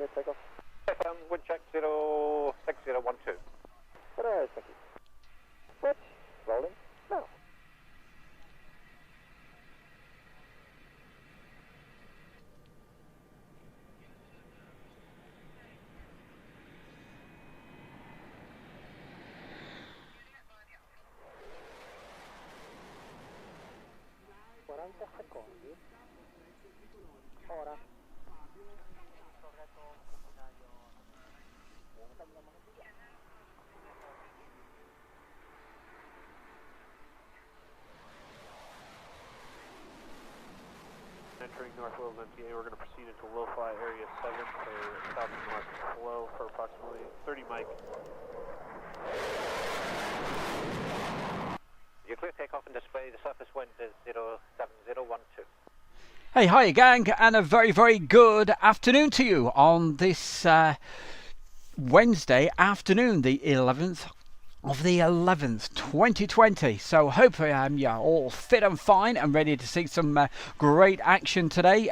clear takeoff. Wind check 06012. Right, thank you. Switch. Rolling. Now. Secondi. Ora. Entering North Wales MTA, we're going to proceed into low-fly area 7 for south and north flow for approximately 30 mic. You clear takeoff and display. The surface wind is 07012. Hey, hi gang, and a very, very good afternoon to you on this Wednesday afternoon, the 11th of the 11th, 2020. So hopefully you're all fit and fine and ready to see some great action today.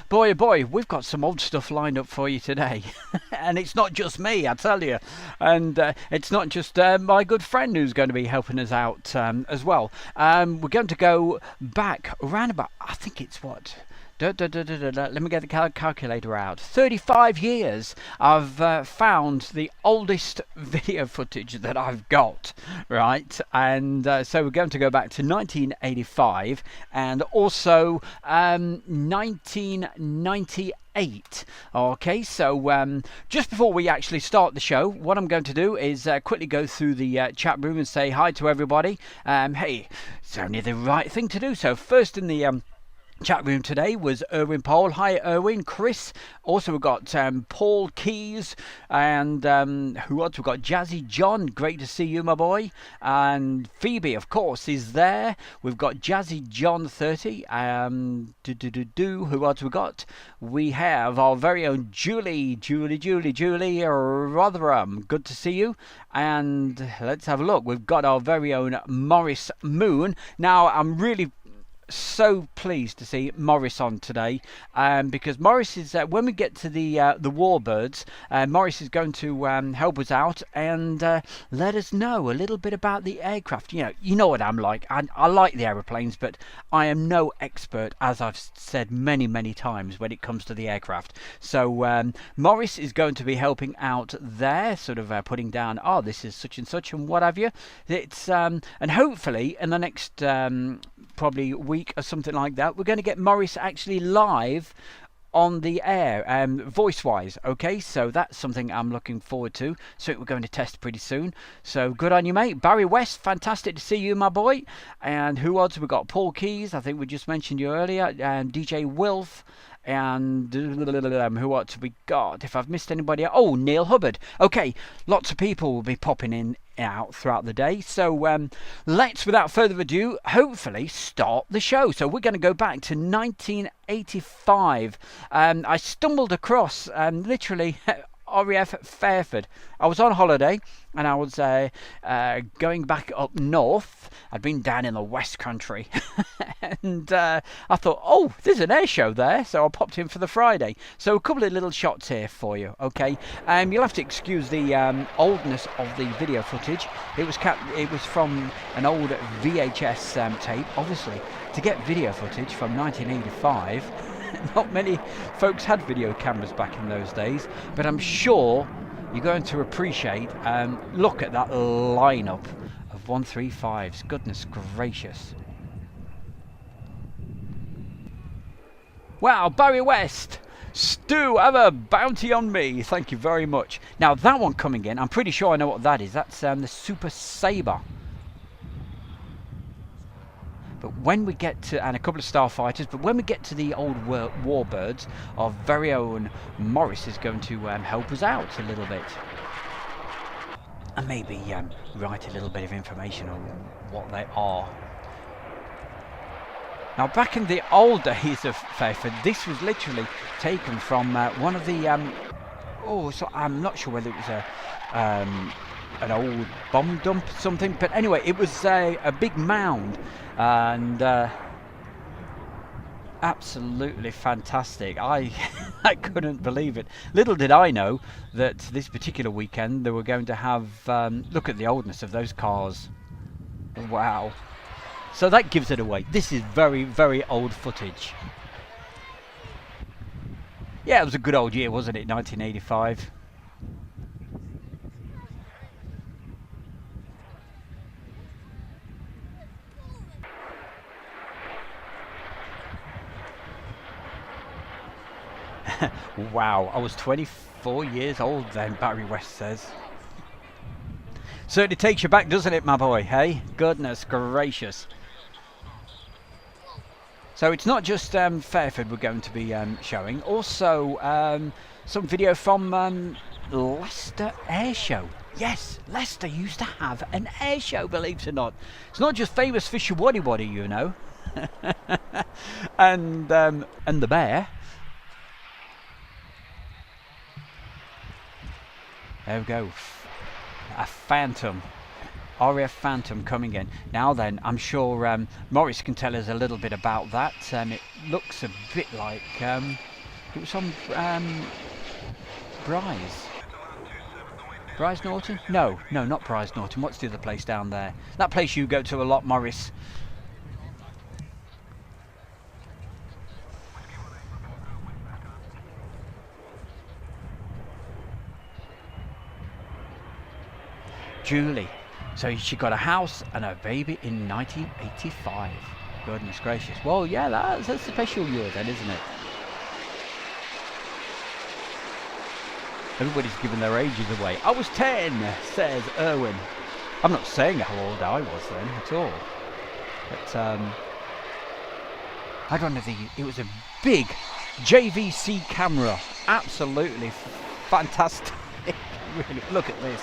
Boy, oh boy, we've got some old stuff lined up for you today. And it's not just me, I tell you. And it's not just my good friend who's going to be helping us out as well. We're going to go back around about, I think it's what... Let me get the calculator out. 35 years I've found the oldest video footage that I've got, right? And so we're going to go back to 1985 and also 1998. Okay, so just before we actually start the show, what I'm going to do is quickly go through the chat room and say hi to everybody. Hey, it's only the right thing to do. So first in the chat room today was Erwin Pole. Hi Erwin. Chris. Also we've got Paul Keys and who else? We've got Jazzy John. Great to see you, my boy. And Phoebe, of course, is there. We've got Jazzy John 30. Who else we got? We have our very own Julie Rotherham. Good to see you. And let's have a look. We've got our very own Morris Moon. Now I'm really so pleased to see Morris on today, because Morris is when we get to the Warbirds, Morris is going to help us out and let us know a little bit about the aircraft. You know what I'm like. I like the aeroplanes, but I am no expert, as I've said many times, when it comes to the aircraft. So Morris is going to be helping out there, sort of putting down, oh, this is such and such and what have you. It's and hopefully in the next probably week or something like that, we're going to get Morris actually live on the air, voice wise. Okay, so that's something I'm looking forward to. So we're going to test pretty soon. So good on you, mate. Barry West, fantastic to see you, my boy. And who else? We've got Paul Keys, I think we just mentioned you earlier, and DJ Wilf. And who else we got? If I've missed anybody, oh, Neil Hubbard. Okay, lots of people will be popping in out throughout the day. So let's, without further ado, hopefully start the show. So we're going to go back to 1985. I stumbled across literally RAF Fairford. I was on holiday and I was going back up north. I'd been down in the West Country and I thought, oh, there's an air show there, so I popped in for the Friday. So a couple of little shots here for you, okay? You'll have to excuse the oldness of the video footage. It was from an old VHS tape. Obviously, to get video footage from 1985, not many folks had video cameras back in those days, but I'm sure you're going to appreciate look at that lineup of 135s. Goodness gracious. Wow, Barry West, Stu, have a bounty on me. Thank you very much. Now that one coming in, I'm pretty sure I know what that is. That's the Super Sabre. But when we get to, and a couple of starfighters, but when we get to the old Warbirds, our very own Morris is going to help us out a little bit. And maybe write a little bit of information on what they are. Now, back in the old days of Fairford, this was literally taken from one of the, so I'm not sure whether it was an old bomb dump or something, but anyway, it was a big mound, and Absolutely fantastic. I I couldn't believe it. Little did I know that this particular weekend they were going to have look at the oldness of those cars. Wow. So that gives it away. This is very, very old footage. Yeah, it was a good old year, wasn't it? 1985. Wow, I was 24 years old then, Barry West says. Certainly takes you back, doesn't it, my boy? Hey, goodness gracious. So it's not just Fairford we're going to be showing, also some video from Leicester Airshow. Yes, Leicester used to have an airshow, believe it or not. It's not just famous for Shawaddy, you know. and the bear. There we go. A Phantom. RAF Phantom coming in. Now then, I'm sure Morris can tell us a little bit about that. It looks a bit like it was on Bryce Norton? No, not Bryce Norton. What's the other place down there? That place you go to a lot, Morris. Julie. So she got a house and a baby in 1985. Goodness gracious. Well, yeah, that's a special year then, isn't it? Everybody's giving their ages away. I was 10, says Erwin. I'm not saying how old I was then at all. But I don't know, it was a big JVC camera. Absolutely fantastic. Really, look at this.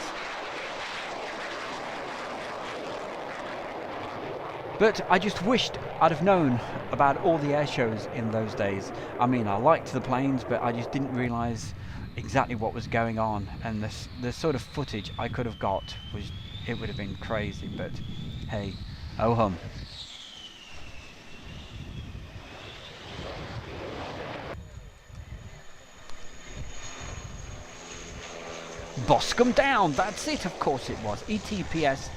But I just wished I'd have known about all the air shows in those days. I mean, I liked the planes, but I just didn't realise exactly what was going on. And the sort of footage I could have got it would have been crazy. But hey, oh hum. Boscombe Down, that's it, of course it was. ETPS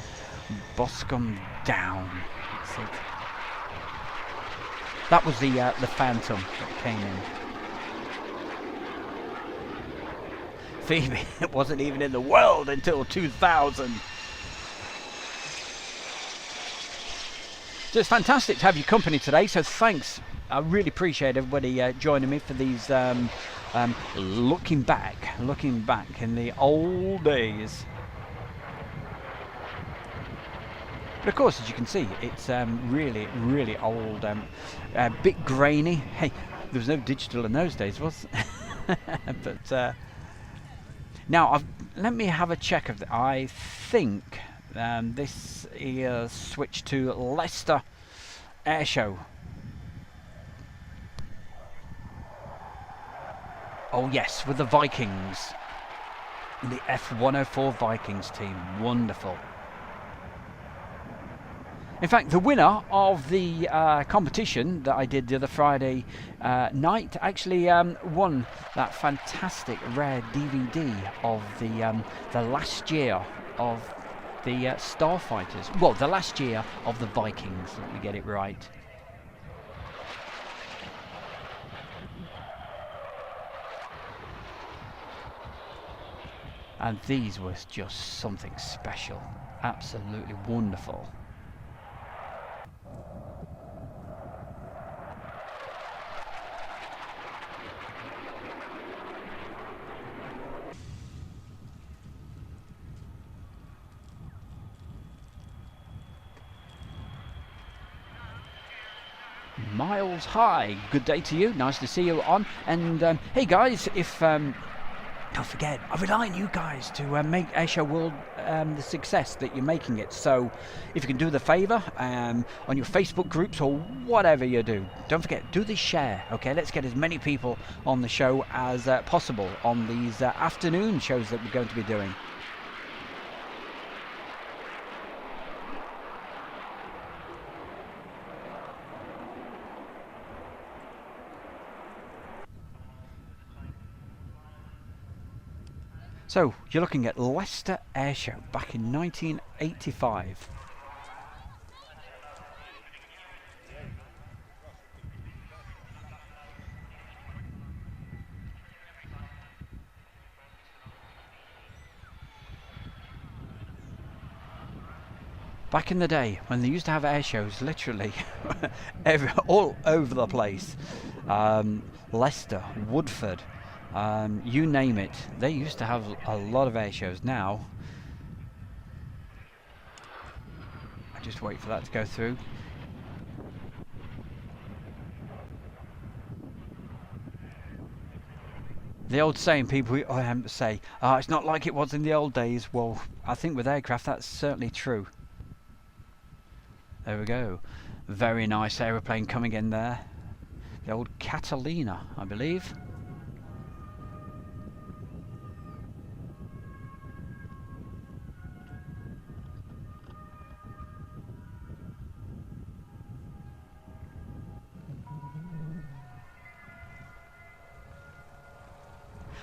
Boscombe Down. That's it. That was the Phantom that came in. Phoebe, it wasn't even in the world until 2000. So it's fantastic to have your company today, so thanks. I really appreciate everybody joining me for these looking back in the old days. But of course, as you can see, it's really, really old, a bit grainy. Hey, there was no digital in those days, was there? But now, let me have a check of that. I think this is switched to Leicester Airshow. Oh yes, with the Vikings, the F104 Vikings team. Wonderful. In fact, the winner of the competition that I did the other Friday night actually won that fantastic rare DVD of the last year of the Starfighters. Well, the last year of the Vikings, let me get it right. And these were just something special. Absolutely wonderful. Miles High, good day to you, nice to see you on. And hey guys, if don't forget, I rely on you guys to make Airshow World the success that you're making it. So if you can do the favour on your Facebook groups or whatever you do, don't forget, do the share. Okay, let's get as many people on the show as possible on these afternoon shows that we're going to be doing. So, you're looking at Leicester Airshow back in 1985. Back in the day when they used to have air shows literally all over the place. Leicester, Woodford, you name it. They used to have a lot of air shows. Now, I just wait for that to go through. The old saying, people say, oh, it's not like it was in the old days. Well, I think with aircraft that's certainly true. There we go. Very nice aeroplane coming in there. The old Catalina, I believe.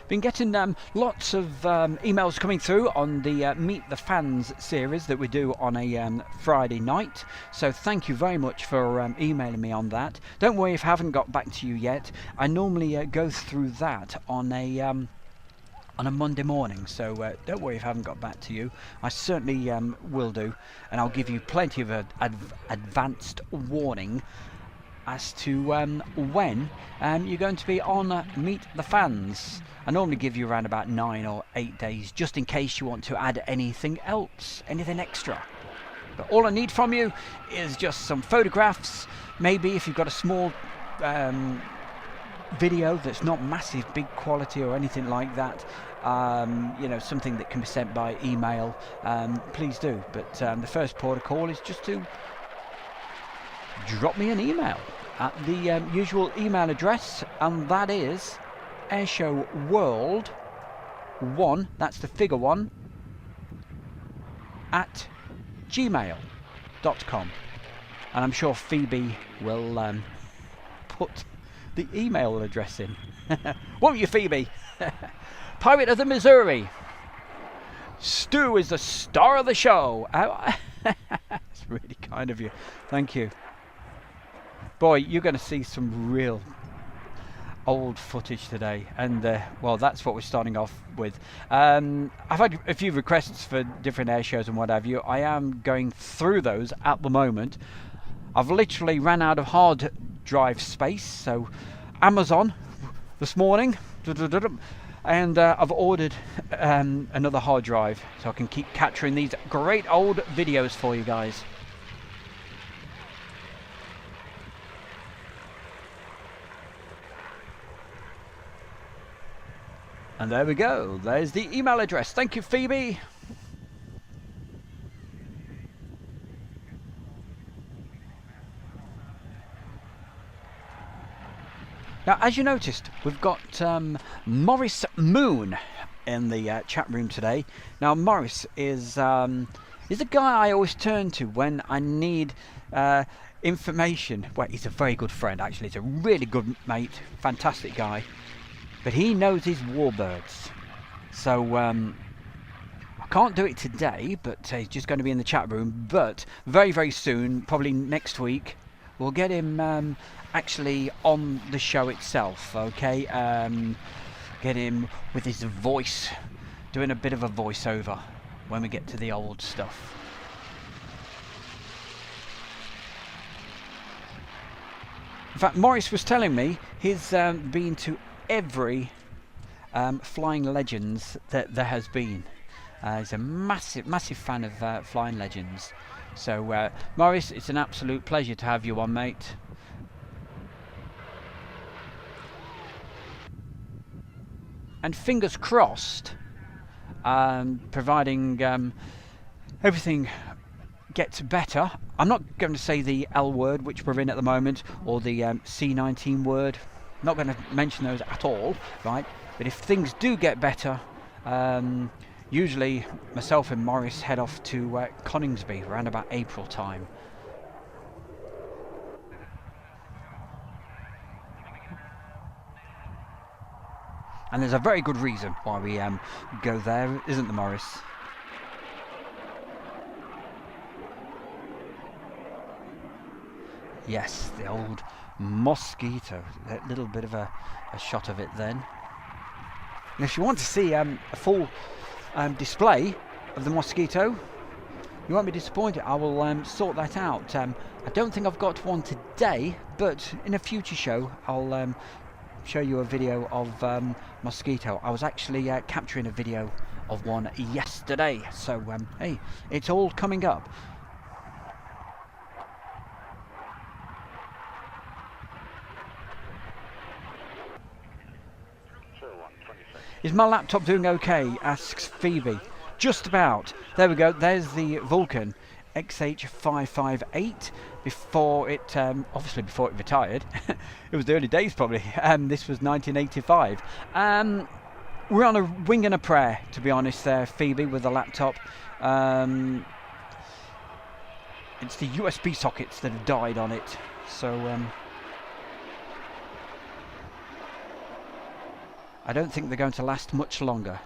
Been getting lots of emails coming through on the Meet the Fans series that we do on a Friday night. So thank you very much for emailing me on that. Don't worry if I haven't got back to you yet. I normally go through that on a Monday morning, so don't worry if I haven't got back to you. I certainly will do, and I'll give you plenty of advanced warning as to when you're going to be on Meet the Fans. I normally give you around about 9 or 8 days, just in case you want to add anything else, anything extra. But all I need from you is just some photographs, maybe if you've got a small video that's not massive, big quality or anything like that, you know, something that can be sent by email, please do. But the first port of call is just to drop me an email at the usual email address, and that is airshowworld1, that's the figure 1, at gmail.com. And I'm sure Phoebe will put the email address in. Won't you, Phoebe? Pirate of the Missouri. Stu is the star of the show. That's really kind of you. Thank you. Boy, you're going to see some real old footage today, and well, that's what we're starting off with. I've had a few requests for different air shows and what have you. I am going through those at the moment. I've literally ran out of hard drive space, so Amazon this morning, and I've ordered another hard drive so I can keep capturing these great old videos for you guys. And there we go, there's the email address. Thank you, Phoebe. Now, as you noticed, we've got Morris Moon in the chat room today. Now, Morris is a guy I always turn to when I need information. Well, he's a very good friend, actually. He's a really good mate, fantastic guy. But he knows his warbirds. So, I can't do it today, but he's just going to be in the chat room. But very, very soon, probably next week, we'll get him actually on the show itself, okay? Get him with his voice, doing a bit of a voiceover when we get to the old stuff. In fact, Morris was telling me he's been to every Flying Legends that there has been. He's a massive, massive fan of Flying Legends. So, Morris, it's an absolute pleasure to have you on, mate. And fingers crossed, providing everything gets better. I'm not going to say the L word, which we're in at the moment, or the C19 word. Not going to mention those at all, right? But if things do get better, usually myself and Morris head off to Coningsby around about April time. And there's a very good reason why we go there, isn't there, Morris? Yes, the old Mosquito. That little bit of a shot of it then. And if you want to see a full display of the Mosquito, you won't be disappointed. I will sort that out. I don't think I've got one today, but in a future show I'll show you a video of Mosquito. I was actually capturing a video of one yesterday, so hey, it's all coming up. Is my laptop doing okay? Asks Phoebe. Just about. There we go. There's the Vulcan XH558 before it, obviously before it retired. It was the early days probably. This was 1985. We're on a wing and a prayer, to be honest there, Phoebe, with the laptop. It's the USB sockets that have died on it. So I don't think they're going to last much longer.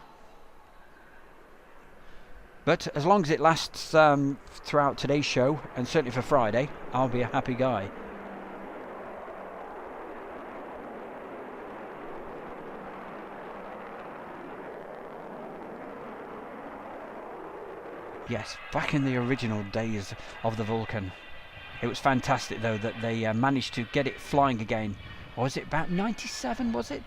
But as long as it lasts throughout today's show, and certainly for Friday, I'll be a happy guy. Yes, back in the original days of the Vulcan. It was fantastic though that they managed to get it flying again. Or was it about 97, was it?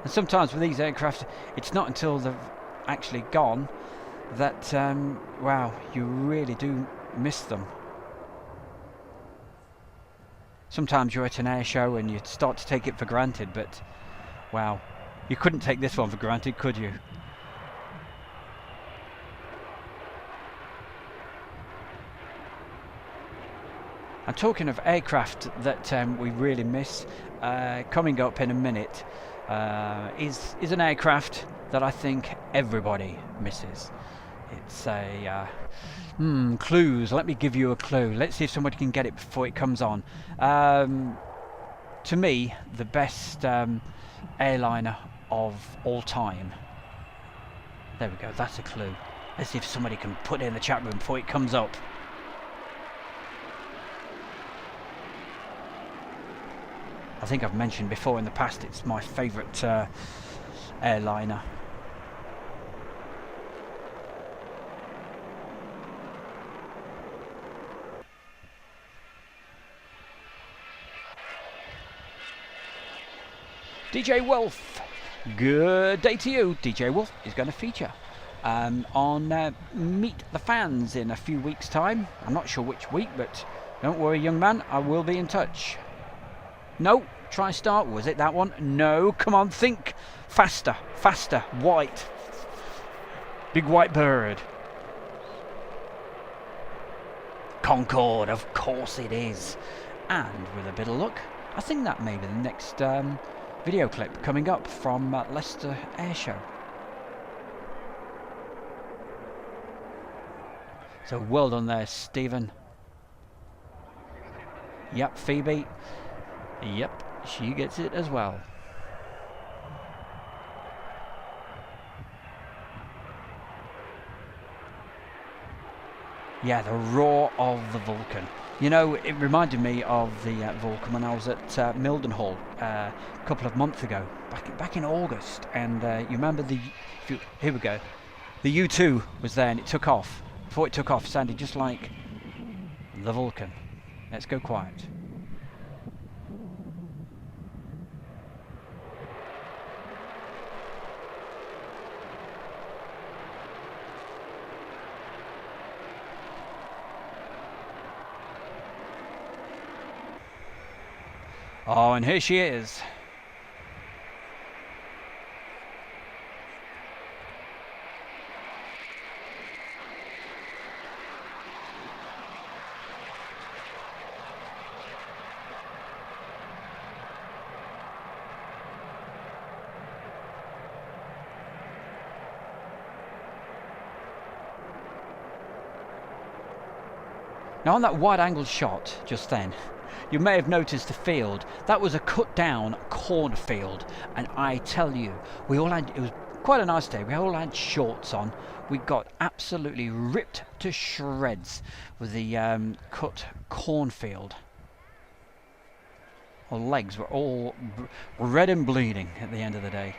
And sometimes with these aircraft, it's not until they've actually gone that, wow, you really do miss them. Sometimes you're at an air show and you start to take it for granted, but wow, you couldn't take this one for granted, could you? And talking of aircraft that we really miss, coming up in a minute is an aircraft that I think everybody misses. It's a clues. Let me give you a clue. Let's see if somebody can get it before it comes on. To me, the best airliner of all time. There we go. That's a clue. Let's see if somebody can put it in the chat room before it comes up. I think I've mentioned before in the past it's my favourite airliner. DJ Wolf, good day to you. DJ Wolf is going to feature on Meet the Fans in a few weeks' time. I'm not sure which week, but don't worry, young man, I will be in touch. No, try start. Was it that one? No, come on, think faster, faster. White, big white bird. Concorde, of course it is. And with a bit of luck, I think that may be the next video clip coming up from Leicester Airshow. So well done there, Stephen. Yep, Phoebe. Yep, she gets it as well. Yeah, the roar of the Vulcan. You know, it reminded me of the Vulcan when I was at Mildenhall a couple of months ago, back in August. And you remember here we go. The U2 was there and it took off. Before it took off, it sounded just like the Vulcan. Let's go quiet. Oh, and here she is. Now on that wide-angle shot just then, you may have noticed the field. That was a cut-down cornfield, and I tell you, we all had. It was quite a nice day. We all had shorts on. We got absolutely ripped to shreds with the cut cornfield. Our legs were all red and bleeding at the end of the day.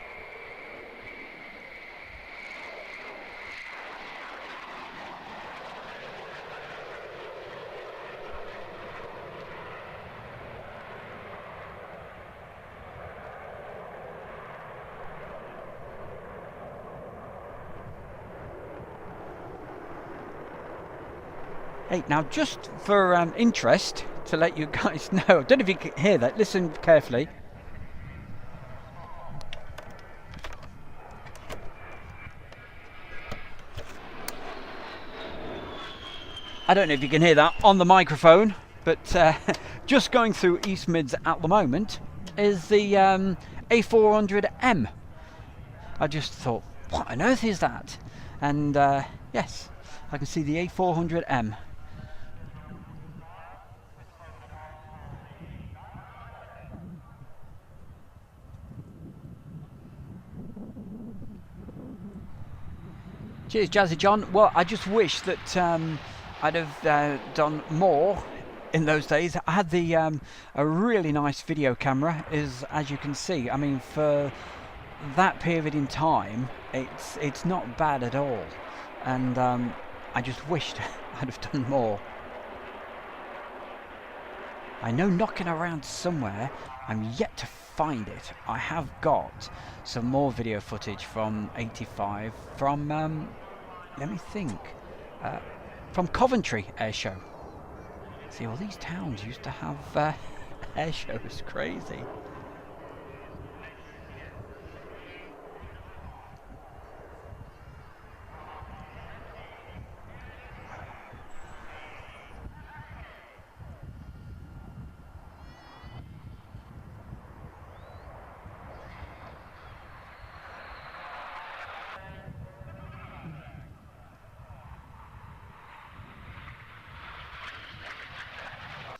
Hey, now just for interest, to let you guys know, I don't know if you can hear that, listen carefully. I don't know if you can hear that on the microphone, but just going through East Mids at the moment is the A400M. I just thought, what on earth is that? And yes, I can see the A400M. Cheers, Jazzy John. Well, I just wish that I'd have done more in those days. I had the a really nice video camera, as you can see. I mean, for that period in time, it's not bad at all. And I just wished I'd have done more. I know knocking around somewhere, I'm yet to find it. I have got some more video footage from 85 from let me think, from Coventry Airshow. See, all these towns used to have air shows. Crazy.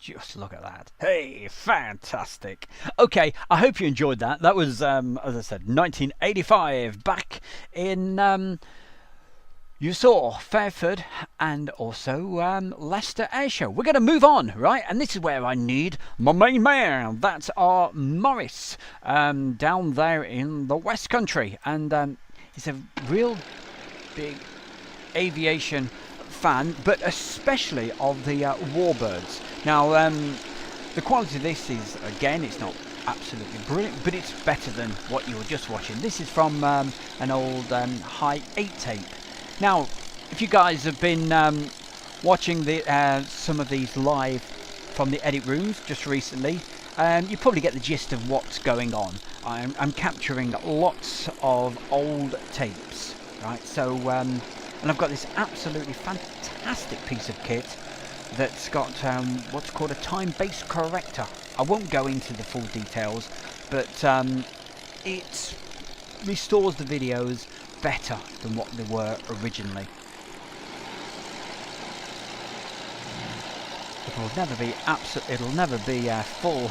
Just look at that. Hey, fantastic. Okay, I hope you enjoyed that. That was, as I said, 1985. Back in, you saw Fairford and also Leicester Airshow. We're going to move on, right? And this is where I need my main man. That's our Morris down there in the West Country. And he's a real big aviation fan, but especially of the Warbirds. Now, the quality of this is, again, it's not absolutely brilliant, but it's better than what you were just watching. This is from an old High 8 tape. Now, if you guys have been watching the some of these live from the edit rooms just recently, you probably get the gist of what's going on. I'm capturing lots of old tapes, right? So, and I've got this absolutely fantastic piece of kit that's got what's called a time-based corrector. I won't go into the full details, but it restores the videos better than what they were originally. It'll never be full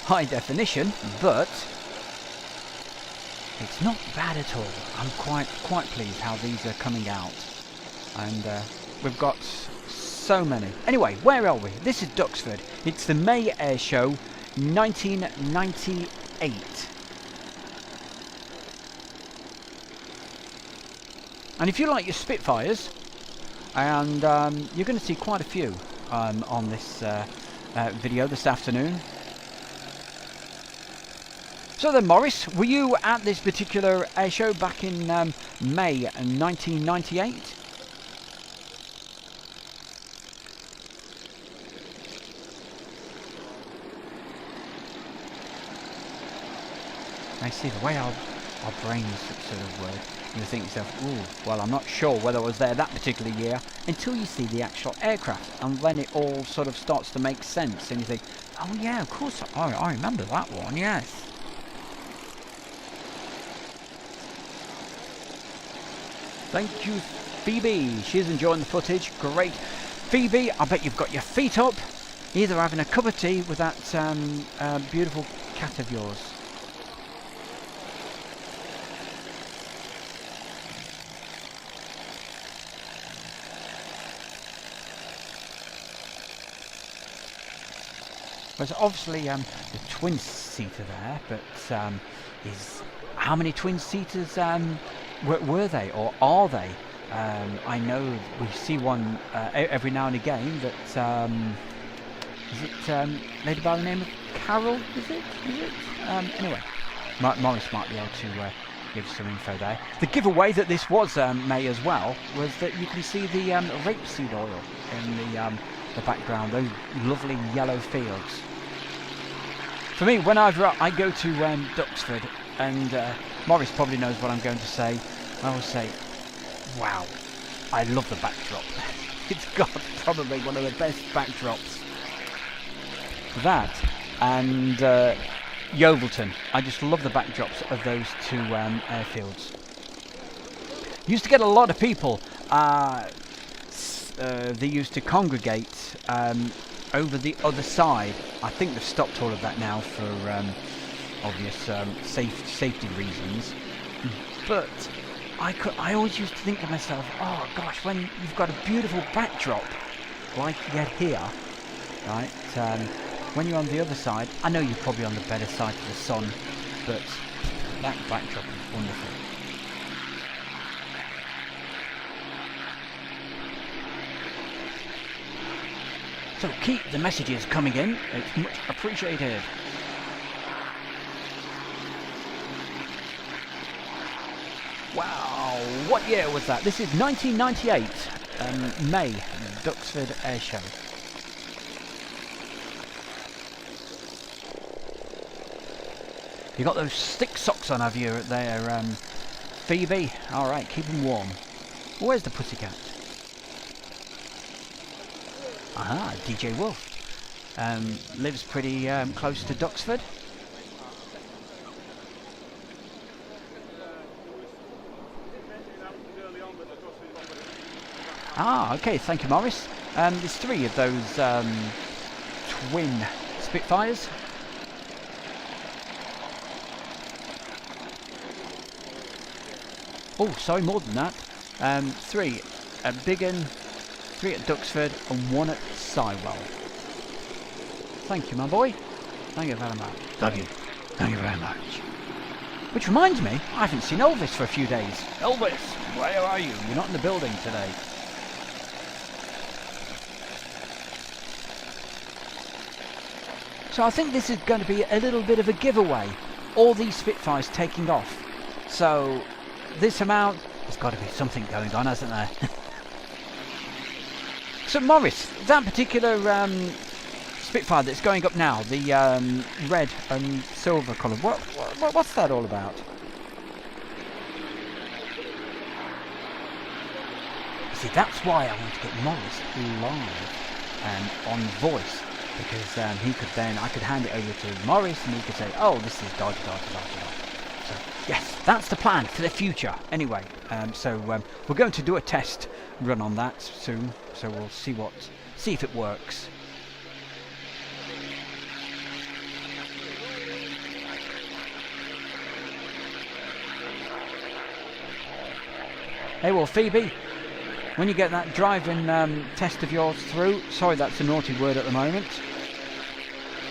high definition, but it's not bad at all. I'm quite pleased how these are coming out, and we've got so many. Anyway, where are we? This is Duxford. It's the May Airshow 1998. And if you like your Spitfires, and you're going to see quite a few on this video this afternoon. So then, Morris, were you at this particular airshow back in May 1998? I see the way our brains sort of work. You think to yourself, ooh, well, I'm not sure whether I was there that particular year, until you see the actual aircraft, and then it all sort of starts to make sense, and you think, oh yeah, of course, I remember that one, yes. Thank you, Phoebe. She's enjoying the footage. Great. Phoebe, I bet you've got your feet up, either having a cup of tea with that beautiful cat of yours. There's obviously the twin-seater there, but how many twin-seaters were they, or are they? I know we see one every now and again that is it lady by the name of Carol? Is it? Anyway, Morris might be able to give some info there. The giveaway that this was May as well was that you can see the rapeseed oil in the background, those lovely yellow fields. For me, whenever I go to Duxford, and Morris probably knows what I'm going to say, I will say, wow, I love the backdrop. It's got probably one of the best backdrops. That and Yeovilton. I just love the backdrops of those two airfields. Used to get a lot of people. They used to congregate over the other side. I think they've stopped all of that now for obvious safety reasons. But I always used to think to myself, oh gosh, when you've got a beautiful backdrop like you get here, right? When you're on the other side, I know you're probably on the better side of the sun, but that backdrop is wonderful. So keep the messages coming in, it's much appreciated. Wow, what year was that? This is 1998, May, Duxford Airshow. You got those thick socks on, have you, there, Phoebe? Alright, keep them warm. Where's the pussycat? Ah, DJ Wolf. Lives pretty close to Duxford. Ah, okay, thank you, Morris. There's 3 of those twin Spitfires. Oh, sorry, more than that. 3 at Biggin, 3 at Duxford, and 1 at Sywell. Thank you, my boy. Thank you very much. Thank you. Thank you very much. Which reminds me, I haven't seen Elvis for a few days. Elvis, where are you? You're not in the building today. So I think this is going to be a little bit of a giveaway. All these Spitfires taking off. So this amount, there's got to be something going on, hasn't there? So Morris, that particular Spitfire that's going up now, the red and silver colour, what's that all about? See, that's why I want to get Morris live on voice, because he could then, I could hand it over to Morris and he could say, oh, this is dodge. So yes, that's the plan for the future. Anyway, so we're going to do a test run on that soon, so we'll see if it works. Hey, well, Phoebe, when you get that driving test of yours through, sorry that's a naughty word at the moment,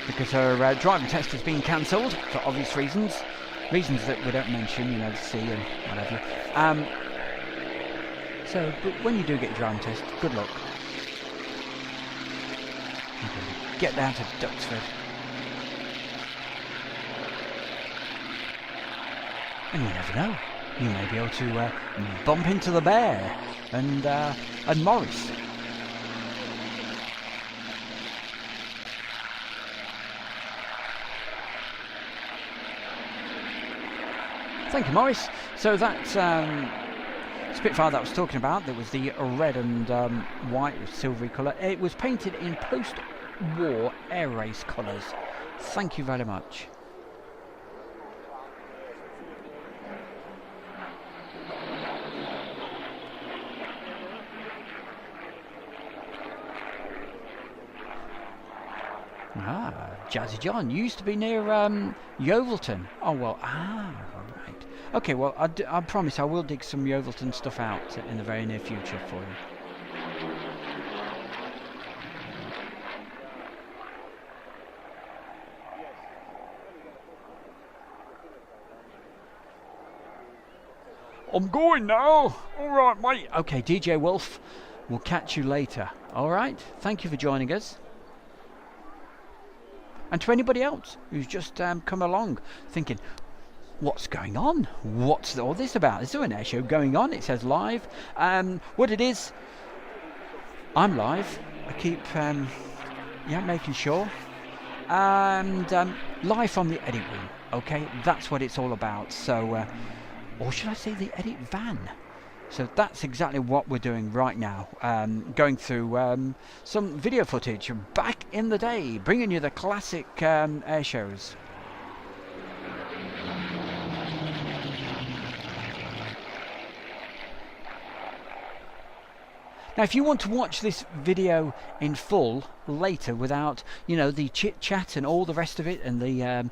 because her driving test has been cancelled for obvious reasons that we don't mention, you know, the sea and whatever. So, but when you do get your driving test, good luck. Get down to Duxford. And you never know. You may be able to bump into the bear and Morris. Thank you, Morris. So that Spitfire that I was talking about, that was the red and white with silvery colour, it was painted in post-war air race colours. Thank you very much. Ah, Jazzy John used to be near Yeovilton. Oh well, right. Okay, well I promise I will dig some Yeovilton stuff out in the very near future for you. I'm going now. All right, mate. Okay, DJ Wolf, we'll catch you later. All right. Thank you for joining us. And to anybody else who's just come along thinking, what's going on? What's all this about? Is there an air show going on? It says live. What it is, I'm live. I keep making sure. And live from the edit room. Okay, that's what it's all about. So, or should I say the edit van? So that's exactly what we're doing right now, going through some video footage back in the day, bringing you the classic air shows. Now if you want to watch this video in full later without, the chit chat and all the rest of it and the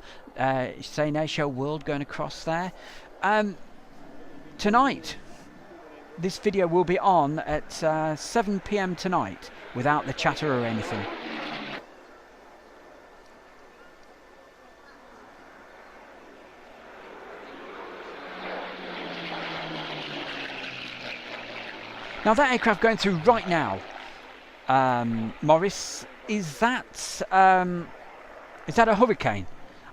saying Airshow World going across there, tonight this video will be on at 7 PM tonight without the chatter or anything. Now that aircraft going through right now, Morris, is that a Hurricane?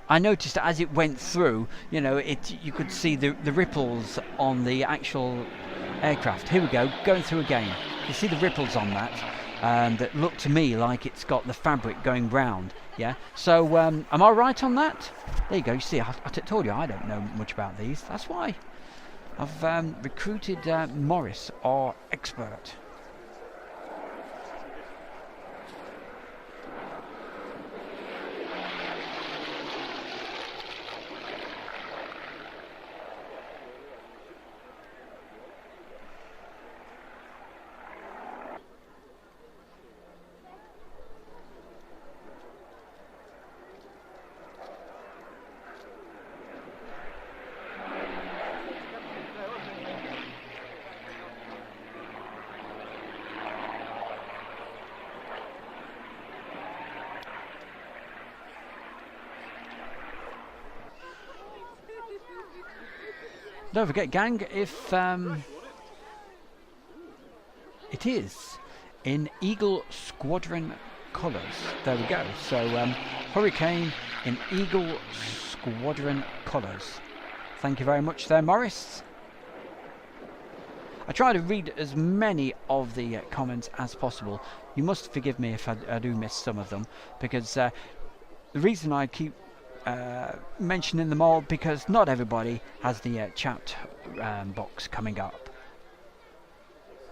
I noticed that as it went through, you could see the ripples on the actual aircraft. Here we go, going through again. You see the ripples on that, that look to me like it's got the fabric going round. Yeah. So am I right on that? There you go. You see, I told you I don't know much about these. That's why I've recruited Morris, our expert. Don't forget, gang, if it is in Eagle Squadron colours. There we go. So Hurricane in Eagle Squadron colours. Thank you very much there, Morris. I try to read as many of the comments as possible. You must forgive me if I do miss some of them, because the reason I keep mentioning them all, because not everybody has the chat box coming up,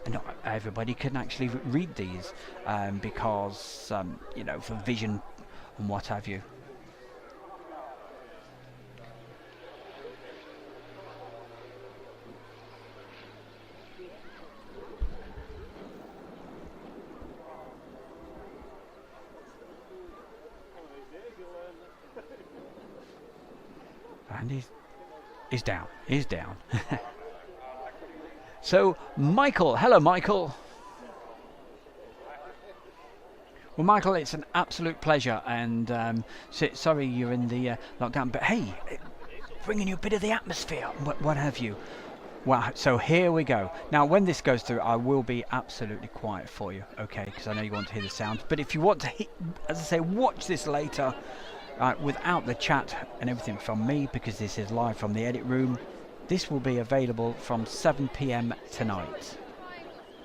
and not everybody can actually read these because for vision and what have you. And he's down. He's down. So, Michael. Hello, Michael. Well, Michael, it's an absolute pleasure. And sorry you're in the lockdown. But hey, bringing you a bit of the atmosphere. What have you. Well, so here we go. Now, when this goes through, I will be absolutely quiet for you. Okay, because I know you want to hear the sound. But if you want to, as I say, watch this later. Without the chat and everything from me, because this is live from the edit room, this will be available from 7 PM tonight,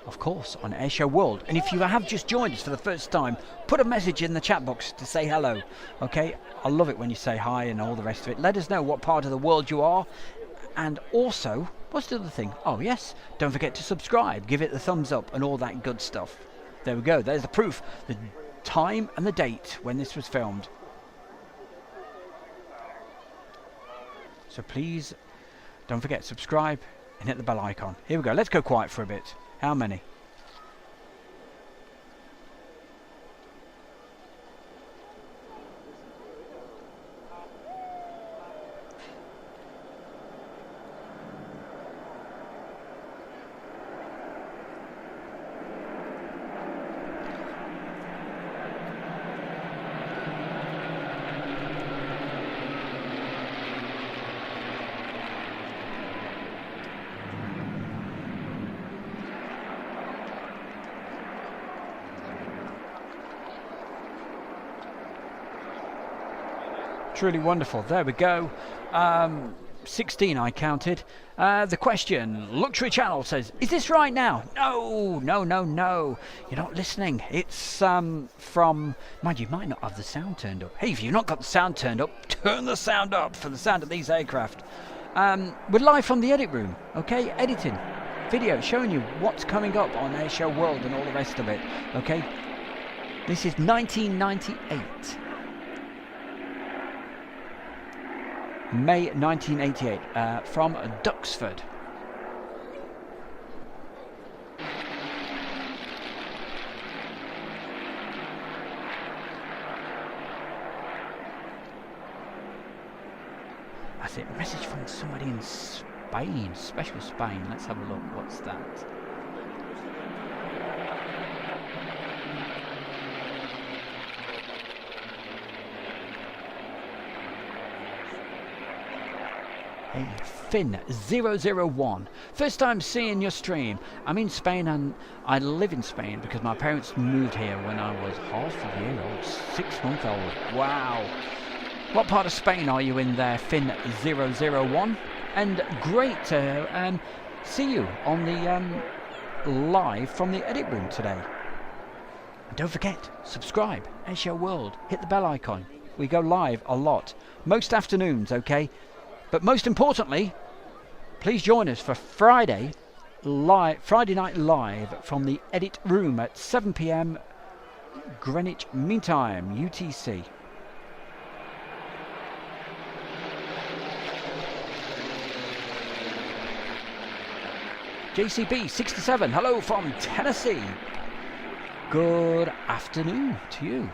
of course, on Airshow World. And if you have just joined us for the first time, put a message in the chat box to say hello. Okay, I love it when you say hi and all the rest of it. Let us know what part of the world you are, and also, what's the other thing? Oh yes, don't forget to subscribe, give it the thumbs up and all that good stuff. There we go, there's the proof, the time and the date when this was filmed. So please, don't forget, subscribe and hit the bell icon. Here we go. Let's go quiet for a bit. How many? Truly wonderful. There we go. 16 I counted. The question, Luxury Channel says, is this right now? No, no, no, no. You're not listening. It's from, mind you might not have the sound turned up. Hey, if you've not got the sound turned up, turn the sound up for the sound of these aircraft. We're live from the edit room, okay? Editing video, showing you what's coming up on Airshow World and all the rest of it, okay? This is 1998. May 1988, from Duxford. That's it. Message from somebody in Spain, special Spain. Let's have a look. What's that? Hey, Finn001. First time seeing your stream. I'm in Spain and I live in Spain because my parents moved here when I was half a year old, 6 months old. Wow. What part of Spain are you in there, Finn001? And great to see you on the live from the edit room today. And don't forget, subscribe, Airshow World, hit the bell icon. We go live a lot, most afternoons, okay? But most importantly, please join us for Friday Night Live from the edit room at 7 PM Greenwich Mean Time, UTC. JCB 67, hello from Tennessee. Good afternoon to you.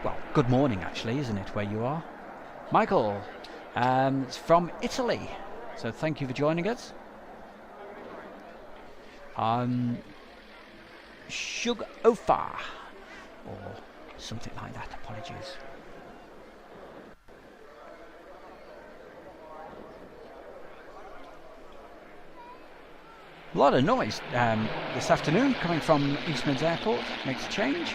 Well, good morning actually, isn't it, where you are? Michael, it's from Italy, so thank you for joining us. Shug Ofa, or something like that, apologies. A lot of noise this afternoon coming from East Mids Airport. Makes a change.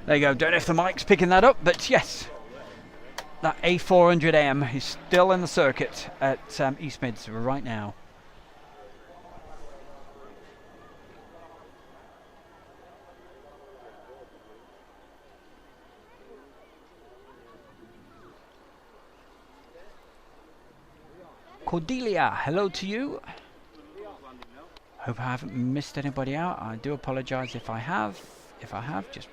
There you go. Don't know if the mic's picking that up, but yes. That A400M is still in the circuit at East Mids right now. Cordelia, hello to you. Hope I haven't missed anybody out. I do apologise if I have. If I have, just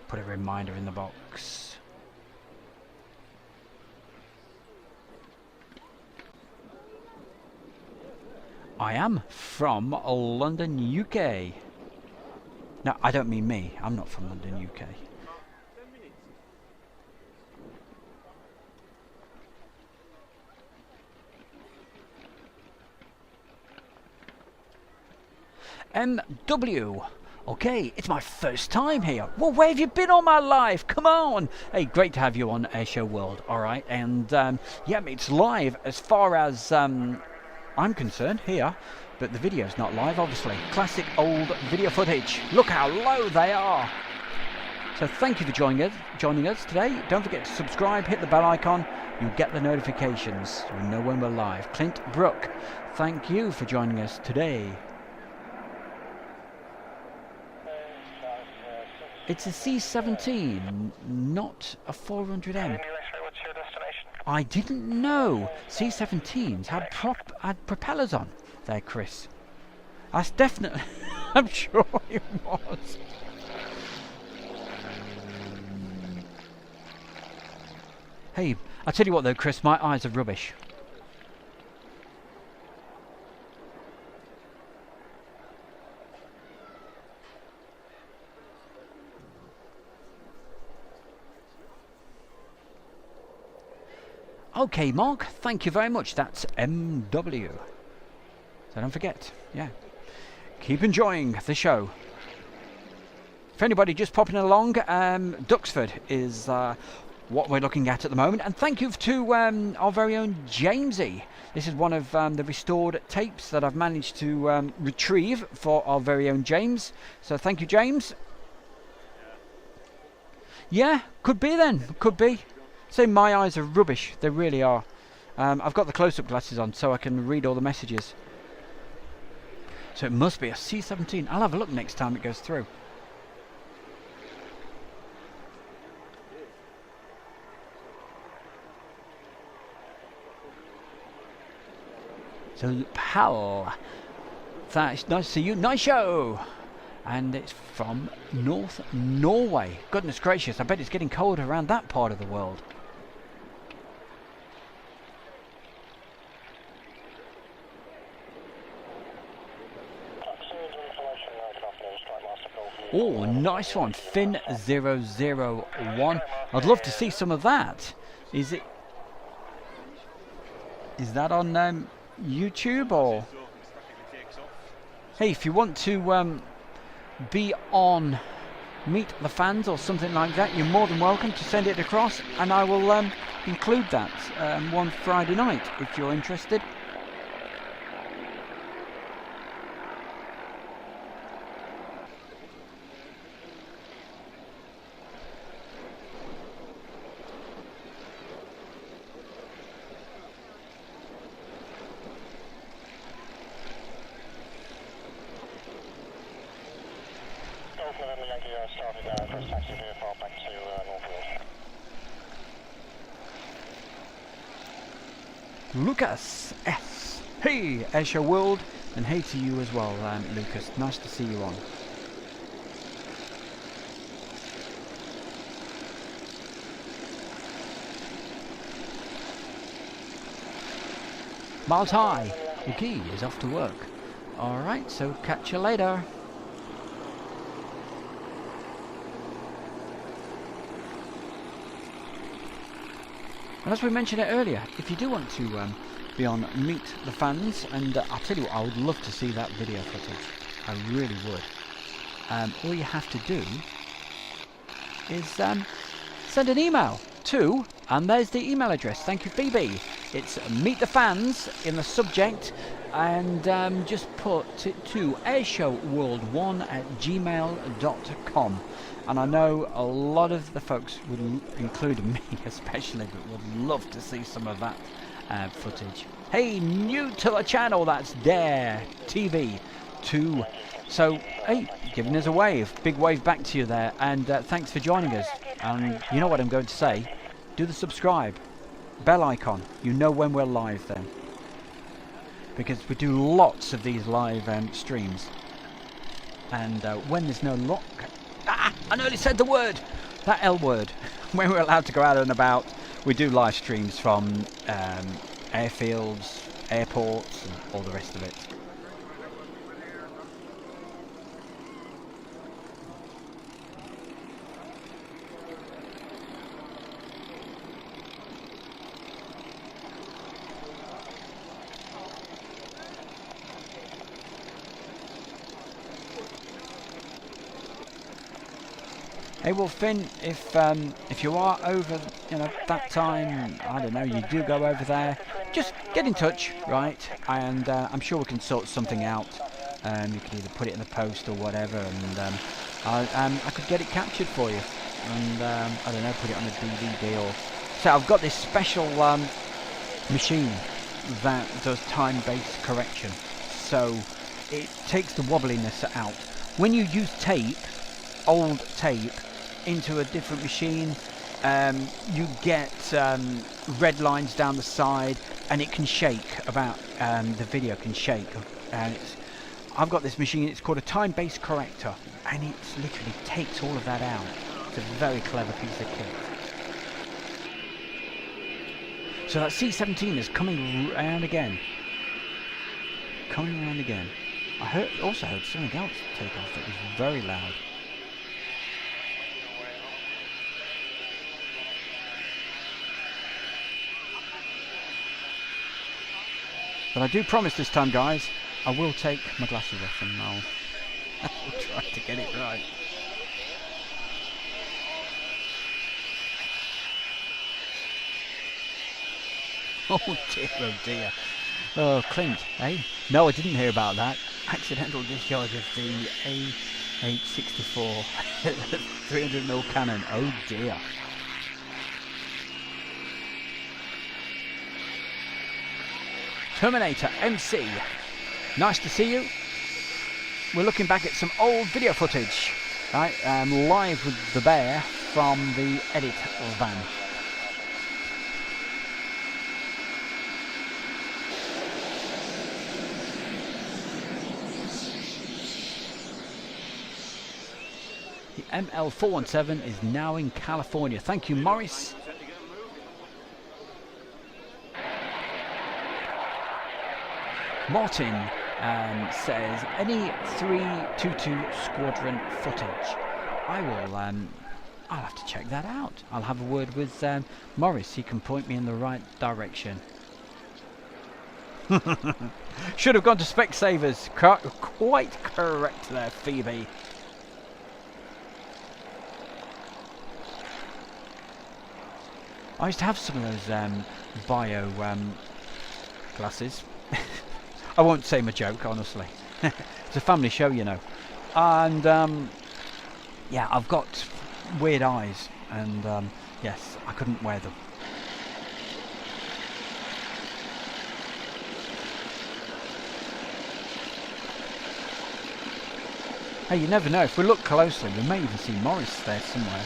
put a reminder in the box. I am from London, UK. No, I don't mean me. I'm not from London, UK. MW. Okay, it's my first time here. Well, where have you been all my life? Come on. Hey, great to have you on Airshow World. All right, and yeah, it's live as far as I'm concerned here, but the video's not live, obviously. Classic old video footage. Look how low they are. So thank you for joining us today. Don't forget to subscribe, hit the bell icon. You'll get the notifications. You'll know when we're live. Clint Brook, thank you for joining us today. It's a C-17, not a 400M. I didn't know C-17s had propellers on there, Chris. That's definitely... I'm sure it was. Hey, I'll tell you what though, Chris, my eyes are rubbish. Okay, Mark, thank you very much. That's MW. So don't forget, yeah. Keep enjoying the show. For anybody just popping along, Duxford is what we're looking at the moment. And thank you to our very own Jamesy. This is one of the restored tapes that I've managed to retrieve for our very own James. So thank you, James. Yeah, could be then. Could be. Say my eyes are rubbish. They really are. I've got the close-up glasses on so I can read all the messages. So it must be a C-17. I'll have a look next time it goes through. So, pal, that's nice to see you. Nice show! And it's from North Norway. Goodness gracious, I bet it's getting colder around that part of the world. Oh, nice one. Finn001. I'd love to see some of that. Is that on YouTube or? Hey, if you want to be on Meet the Fans or something like that, you're more than welcome to send it across, and I will include that one Friday night if you're interested. Lucas S. Hey, Airshow World, and hey to you as well, Lucas. Nice to see you on. Miles high. Okay, is off to work. Alright, so catch you later. And as we mentioned it earlier, if you do want to be on Meet the Fans, and I'll tell you what, I would love to see that video footage. I really would. All you have to do is send an email to, and there's the email address. Thank you, Phoebe. It's Meet the Fans in the subject, and just put it to airshowworld1@gmail.com. And I know a lot of the folks, including me especially, would love to see some of that footage. Hey, new to the channel, that's Dare TV 2. So, hey, giving us a wave. Big wave back to you there. And thanks for joining us. And you know what I'm going to say. Do the subscribe. Bell icon. You know when we're live then. Because we do lots of these live streams. And when there's no lock... I nearly said the word! That L word. When we're allowed to go out and about, we do live streams from airfields, airports, and all the rest of it. Hey, well, Finn, if you are over, that time, I don't know, you do go over there, just get in touch, right? And I'm sure we can sort something out. You can either put it in the post or whatever, and I could get it captured for you, and I don't know, put it on a DVD or. So I've got this special machine that does time-based correction, so it takes the wobbliness out. When you use tape, old tape, into a different machine, you get red lines down the side, and it can shake about, the video can shake, and I've got this machine, it's called a time-based corrector, and it literally takes all of that out. It's a very clever piece of kit. So that C-17 is coming around again. I also heard something else take off that was very loud. But I do promise this time, guys, I will take my glasses off and I'll try to get it right. Oh dear, oh dear. Oh, Clint, eh? No, I didn't hear about that. Accidental discharge of the A864 300mm cannon. Oh dear. Terminator MC. Nice to see you. We're looking back at some old video footage. Right, live with the bear from the edit van. The ML417 is now in California. Thank you, Morris. Martin says, any 322 squadron footage? I will, I'll have to check that out. I'll have a word with Morris. He can point me in the right direction. Should have gone to Specsavers. Quite correct there, Phoebe. I used to have some of those bio glasses. I won't say my joke, honestly. It's a family show, you know. And yeah, I've got weird eyes, and yes, I couldn't wear them. Hey, you never know. If we look closely, we may even see Morris there somewhere.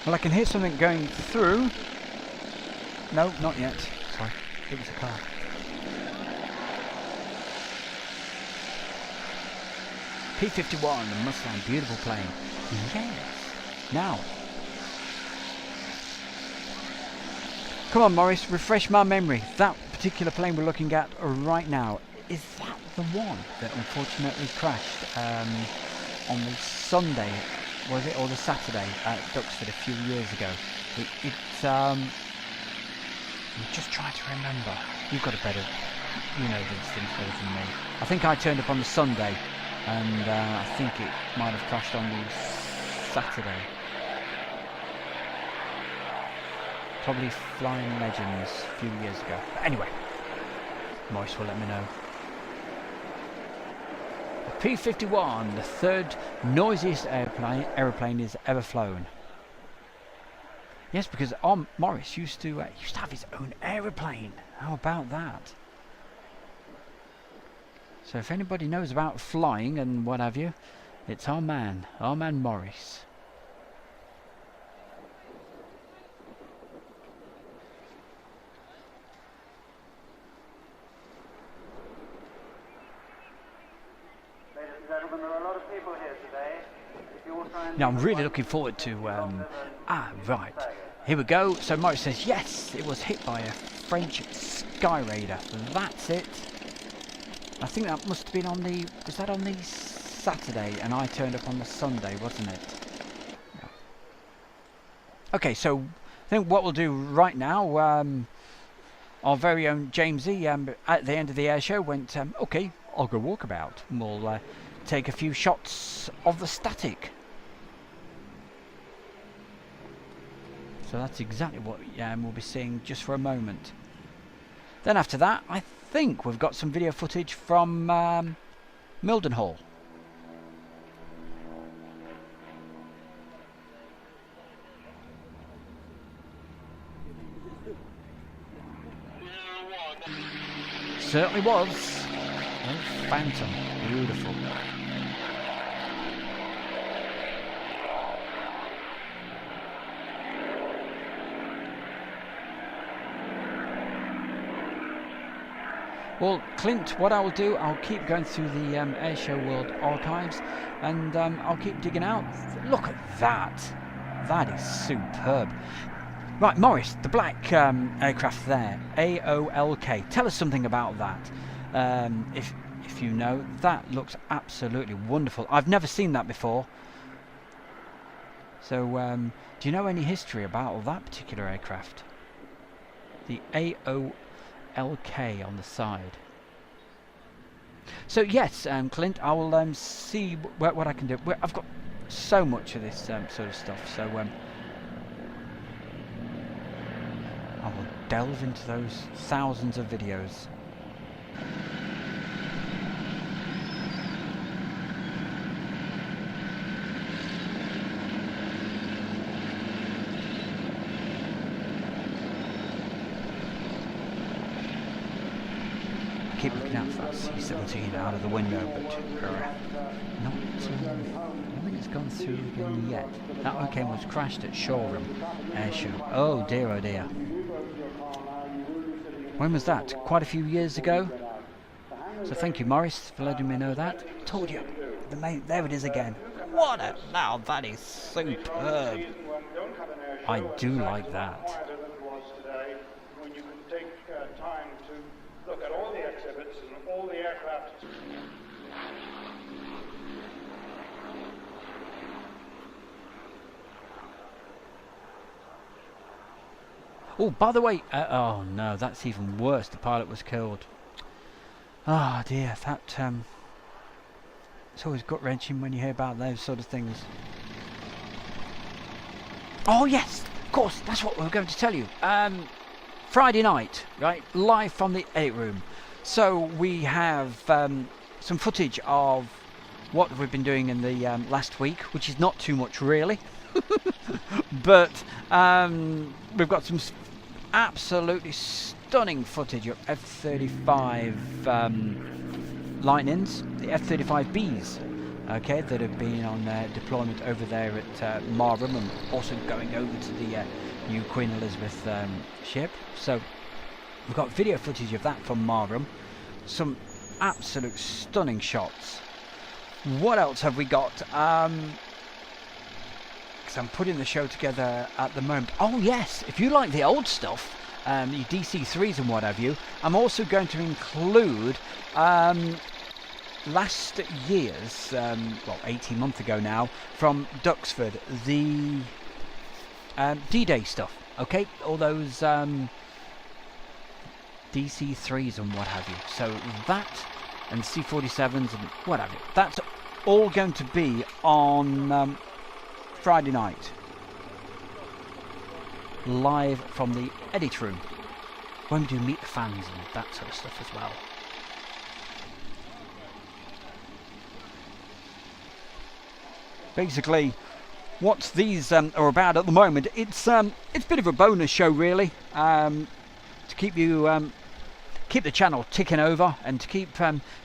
Well, I can hear something going through. No, not yet. Sorry, it was a car. P-51, the Mustang, beautiful plane. Yes. Now. Come on, Morris, refresh my memory. That particular plane we're looking at right now, is that the one that unfortunately crashed on the Sunday, was it, or the Saturday at Duxford a few years ago? I'm just trying to remember. You've got a better, you know these things better than me. I think I turned up on the Sunday, and I think it might have crashed on the Saturday. Probably Flying Legends a few years ago. But anyway, Morris will let me know. The P-51, the third noisiest aeroplane he's ever flown. Yes, because Morris used to have his own aeroplane. How about that? So if anybody knows about flying and what have you, it's our man Morris. Ladies and gentlemen, there are a lot of people here today. If you will try and Now I'm really looking forward to right, here we go. So Morris says yes, it was hit by a French Sky Raider. That's it. I think that must have been on the, was that on the Saturday, and I turned up on the Sunday, wasn't it? Yeah. Okay, so I think what we'll do right now, our very own Jamesy at the end of the air show went, okay, I'll go walkabout, and we'll take a few shots of the static. So that's exactly what we'll be seeing just for a moment. Then after that, I think we've got some video footage from Mildenhall. Certainly was. Oh, Phantom, beautiful. Well, Clint, what I will do, I'll keep going through the Airshow World archives, and I'll keep digging out. Look at that. That is superb. Right, Morris, the black aircraft there, AOLK. Tell us something about that. If you know, that looks absolutely wonderful. I've never seen that before. So, do you know any history about that particular aircraft? The AOLK on the side. So yes, Clint, I will see what I can do. I've got so much of this sort of stuff. So I will delve into those thousands of videos. Keep looking out for that C-17 out of the window, but not. I don't think it's gone through again yet. That one came was crashed at Shoreham Airshow. Oh dear, oh dear. When was that? Quite a few years ago. So thank you, Morris, for letting me know that. Told you. There it is again. What a... Now that is superb. I do like that. When you can take time to look at all the exhibits and all the aircraft. Oh, by the way, oh no, that's even worse. The pilot was killed. Oh dear, that it's always gut-wrenching when you hear about those sort of things. Oh yes, of course, that's what we were going to tell you. Friday night, right, live from the edit room. So we have some footage of what we've been doing in the last week, which is not too much really. But we've got some absolutely stunning footage of F-35 Lightnings, the F-35Bs, okay, that have been on deployment over there at Marham, and also going over to the new Queen Elizabeth ship. So we've got video footage of that from Marham, some absolute stunning shots. What else have we got? Because I'm putting the show together at the moment. Oh yes, if you like the old stuff, your DC3s and what have you, I'm also going to include last year's, well, 18 months ago now, from Duxford, the D-Day stuff, okay? All those DC3s and what have you. So that, and C-47s and what have you, that's all going to be on Friday night, live from the edit room, when we do meet the fans and that sort of stuff as well. Basically, what these are about at the moment, it's a bit of a bonus show really, to keep you keep the channel ticking over, and to keep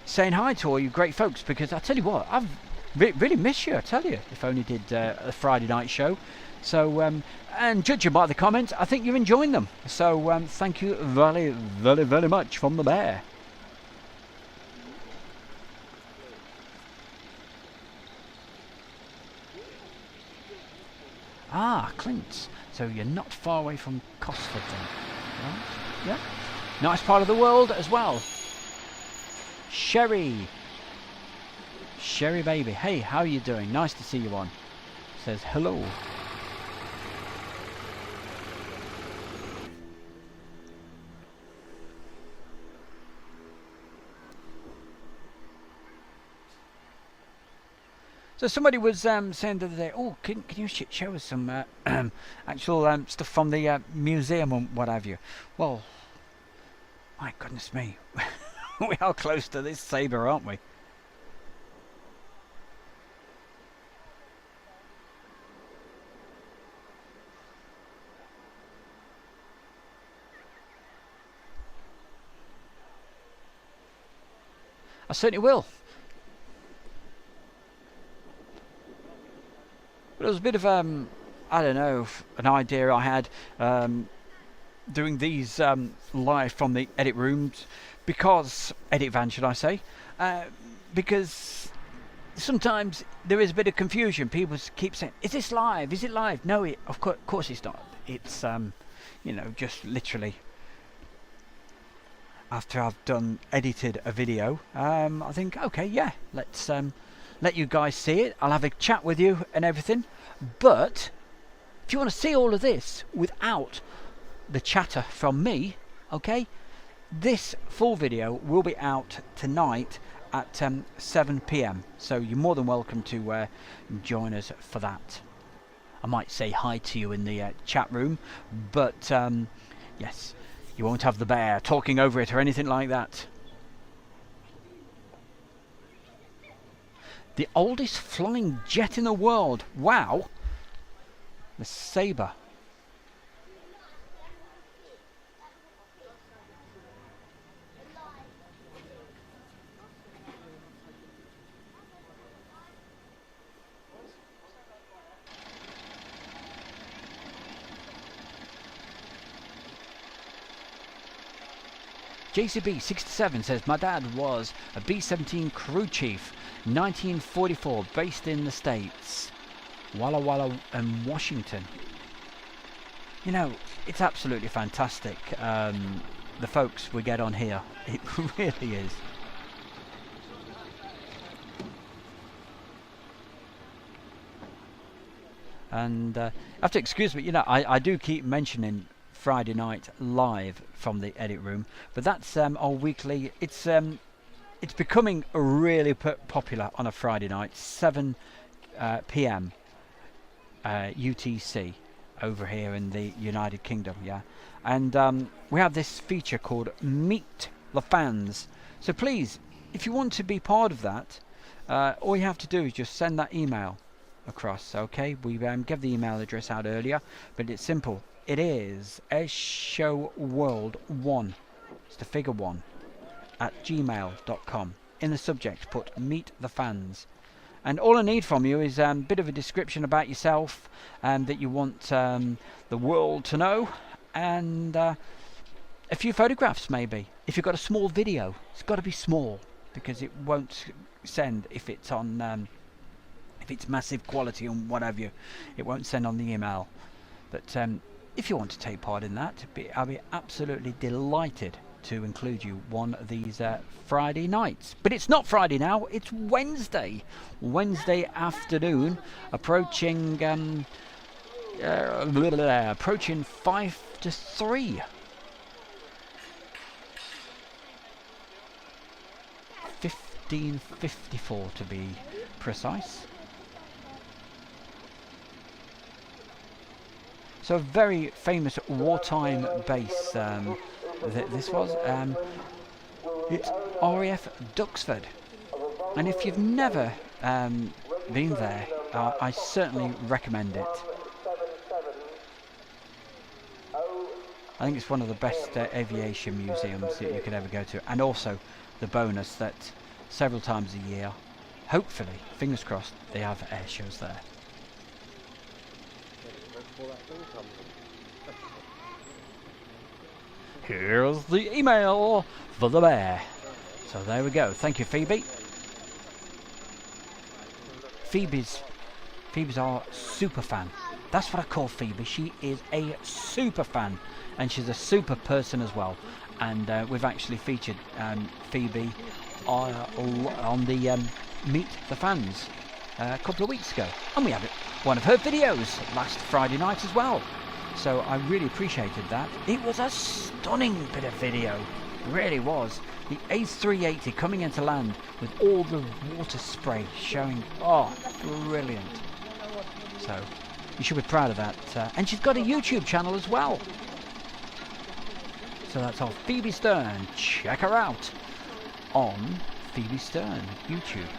saying hi to all you great folks, because I tell you what, I've really missed you, I tell you, if I only did a Friday night show. So and judging by the comments, I think you're enjoying them, so thank you very, very, very much from the bear. Ah, Clint's. So you're not far away from Cosford then, right? Yeah. Nice part of the world as well. Sherry baby, hey, how are you doing? Nice to see you on. Says hello. So somebody was saying the other day, oh, can you show us some actual stuff from the museum and what have you? Well, my goodness me, we are close to this sabre, aren't we? I certainly will. But it was a bit of I don't know, an idea I had doing these live from the edit rooms, because edit van should I say, because sometimes there is a bit of confusion. People keep saying, is this live, is it live? No, of course it's not. It's you know, just literally after I've edited a video, I think, okay, yeah, let's let you guys see it. I'll have a chat with you and everything. But if you want to see all of this without the chatter from me, okay, this full video will be out tonight at 7 PM. So you're more than welcome to join us for that. I might say hi to you in the chat room, but Yes, you won't have the bear talking over it or anything like that. The oldest flying jet in the world. Wow. The Sabre. JCB 67 says, my dad was a B-17 crew chief, 1944, based in the States, Walla Walla and Washington. You know, it's absolutely fantastic, the folks we get on here. It really is. And you have to excuse me, you know, I do keep mentioning Friday night live from the edit room, but that's our weekly. It's becoming really popular on a Friday night, 7 p.m. UTC over here in the United Kingdom. Yeah, and we have this feature called Meet the Fans. So please, if you want to be part of that, all you have to do is just send that email across. Okay, we gave the email address out earlier, but it's simple. It is airshowworld1, it's the figure 1, at gmail.com. In the subject, put Meet the Fans. And all I need from you is a bit of a description about yourself that you want the world to know, and a few photographs maybe. If you've got a small video, it's got to be small, because it won't send if it's on, if it's massive quality and what have you. It won't send on the email. But if you want to take part in that, I'll be absolutely delighted to include you one of these Friday nights. But it's not Friday now, it's Wednesday. Wednesday afternoon, approaching approaching 5 to 3. 15:54 to be precise. So a very famous wartime base this was. It's RAF Duxford. And if you've never been there, I certainly recommend it. I think it's one of the best aviation museums that you could ever go to. And also the bonus that several times a year, hopefully, fingers crossed, they have air shows there. Here's the email for the bear. So there we go. Thank you, Phoebe. Phoebe's our super fan. That's what I call Phoebe. She is a super fan, and she's a super person as well. And we've actually featured Phoebe on the Meet the Fans a couple of weeks ago, and we had one of her videos last Friday night as well. So I really appreciated that. It was a stunning bit of video, it really was. The A380 coming into land with all the water spray showing. Oh, brilliant. So you should be proud of that. And she's got a YouTube channel as well. So that's all Phoebe Stern. Check her out on Phoebe Stern YouTube.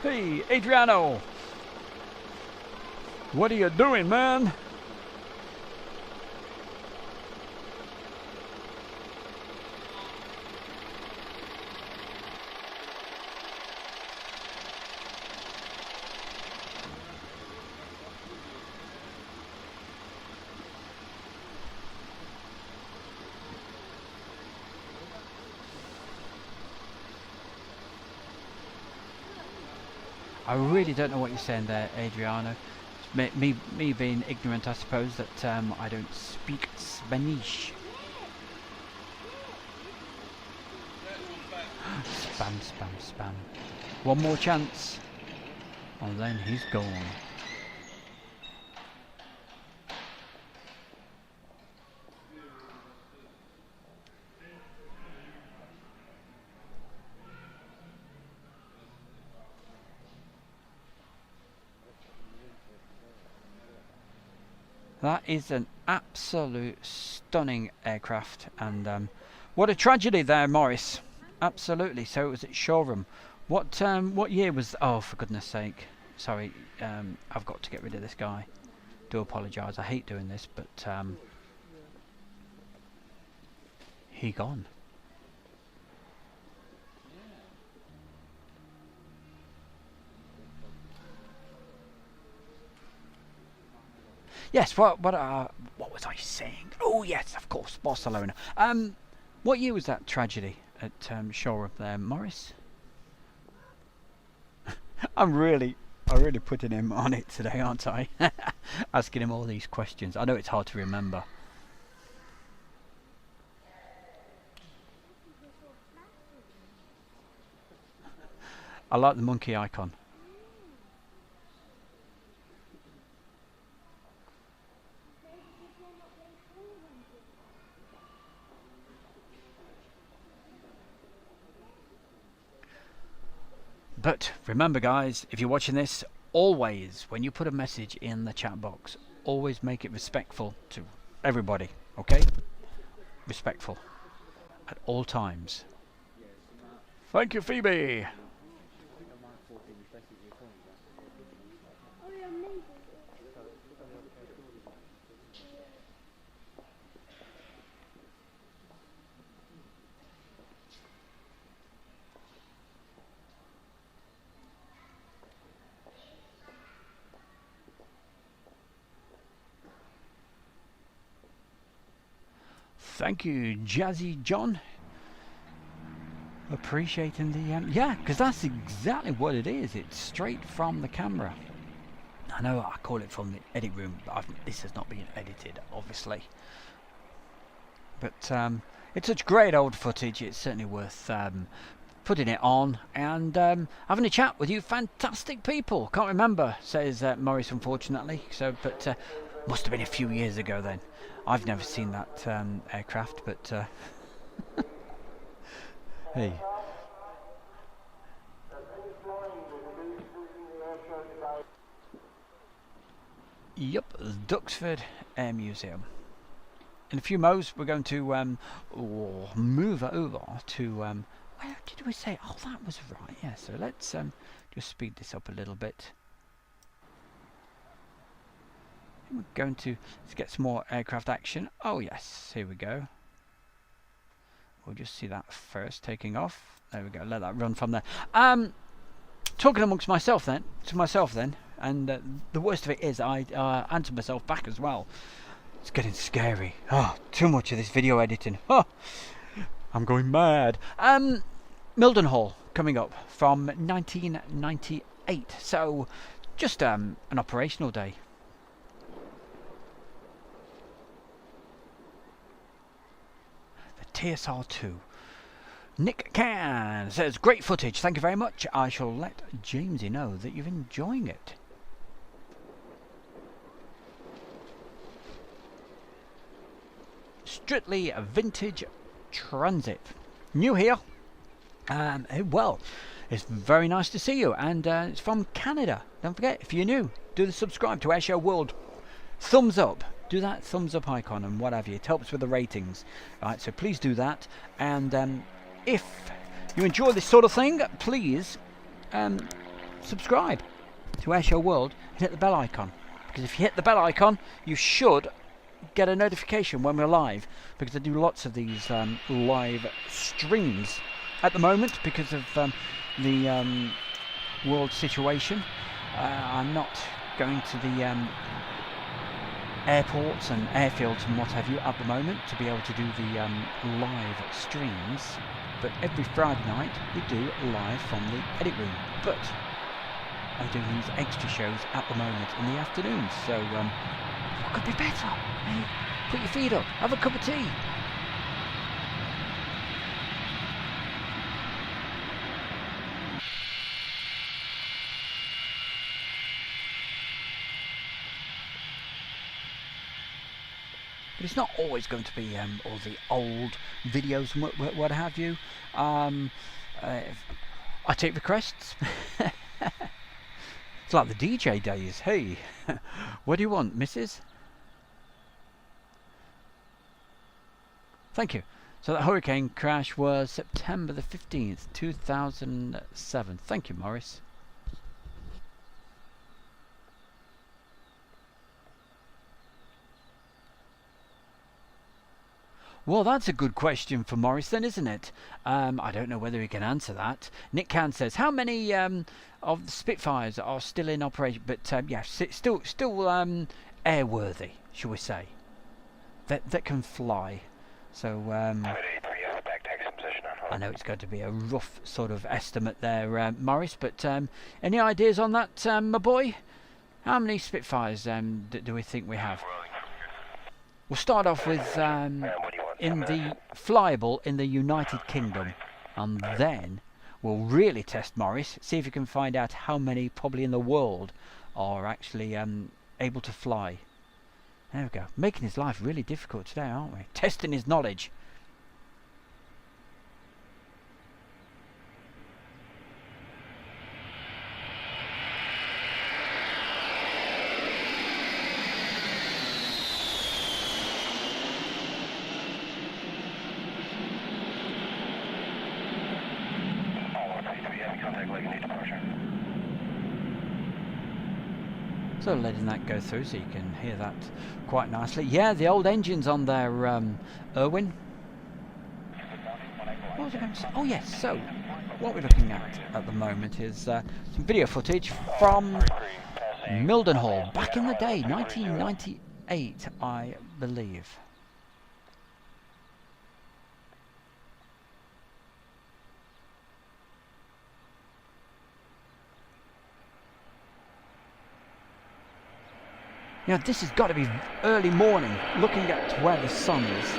Hey, Adriano! What are you doing, man? I really don't know what you're saying there, Adriano. Me being ignorant, I suppose, that I don't speak Spanish. Spam. One more chance, and then he's gone. That is an absolute stunning aircraft, and what a tragedy there, Morris. Absolutely. So it was at Shoreham. What year was? Oh, for goodness sake! Sorry, I've got to get rid of this guy. Do apologise. I hate doing this, but he gone. Yes. What was I saying? Oh yes, of course, Barcelona. What year was that tragedy at Shoreham there, Morris? I'm really putting him on it today, aren't I? Asking him all these questions. I know it's hard to remember. I like the monkey icon. But remember guys, if you're watching this, always, when you put a message in the chat box, always make it respectful to everybody, okay? Respectful at all times. Thank you, Phoebe. Thank you, Jazzy John. Appreciating the yeah, because that's exactly what it is. It's straight from the camera. I know I call it from the edit room, but this has not been edited, obviously. But it's such great old footage. It's certainly worth putting it on and having a chat with you fantastic people. Can't remember, says Morris, unfortunately. So, but must have been a few years ago then. I've never seen that aircraft, but hey. Yup, Duxford Air Museum. In a few mo's, we're going to move over to where did we say? Oh, that was right. Yeah. So let's just speed this up a little bit. We're going to let's get some more aircraft action. Oh yes, here we go. We'll just see that first taking off. There we go. Let that run from there. Talking amongst myself then, and the worst of it is I answer myself back as well. It's getting scary. Oh, too much of this video editing. Oh, I'm going mad. Mildenhall coming up from 1998. So just an operational day. TSR2. Nick Can says, great footage, thank you very much. I shall let Jamesy know that you're enjoying it. Strictly a vintage transit. New here. Well, it's very nice to see you, and it's from Canada. Don't forget, if you're new, do the subscribe to Airshow World. Thumbs up. Do that thumbs up icon and what have you. It helps with the ratings. Right, so please do that. And if you enjoy this sort of thing, please subscribe to Airshow World and hit the bell icon. Because if you hit the bell icon, you should get a notification when we're live. Because I do lots of these live streams at the moment because of the world situation. I'm not going to the airports and airfields and what have you at the moment to be able to do the live streams, but every Friday night we do live from the edit room. But I'm doing these extra shows at the moment in the afternoons, so what could be better? Hey, put your feet up, have a cup of tea. But it's not always going to be all the old videos and what have you. I take requests. It's like the DJ days. Hey, what do you want, missus? Thank you. So that hurricane crash was September the 15th, 2007. Thank you, Morris. Well, that's a good question for Morris then, isn't it? I don't know whether he can answer that. Nick Can says, how many of the Spitfires are still in operation? But yeah, still airworthy, shall we say? That can fly. So I know it's going to be a rough sort of estimate there, Morris. But any ideas on that, my boy? How many Spitfires do we think we have? We'll start off with in the flyable in the United Kingdom, and then we'll really test Morris, see if we can find out how many probably in the world are actually able to fly. There we go, making his life really difficult today, aren't we? Testing his knowledge. So letting that go through so you can hear that quite nicely. Yeah, the old engine's on there, Erwin. What was I going to say? Oh yes, so what we're looking at the moment is some video footage from Mildenhall back in the day, 1998 I believe. Now this has got to be early morning, looking at where the sun is.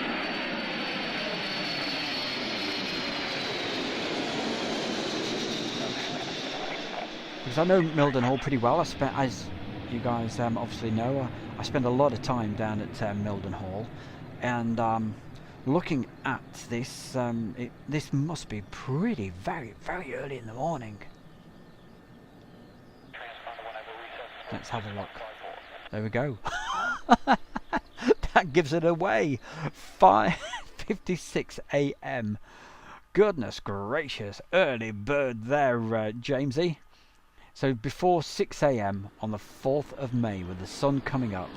Because I know Mildenhall pretty well. As you guys obviously know, I spend a lot of time down at Mildenhall, and looking at this, this must be pretty very early in the morning. Let's have a look. There we go. That gives it away. 5:56 a.m. Goodness gracious, early bird there, Jamesy. So before 6 a.m. on the 4th of May with the sun coming up.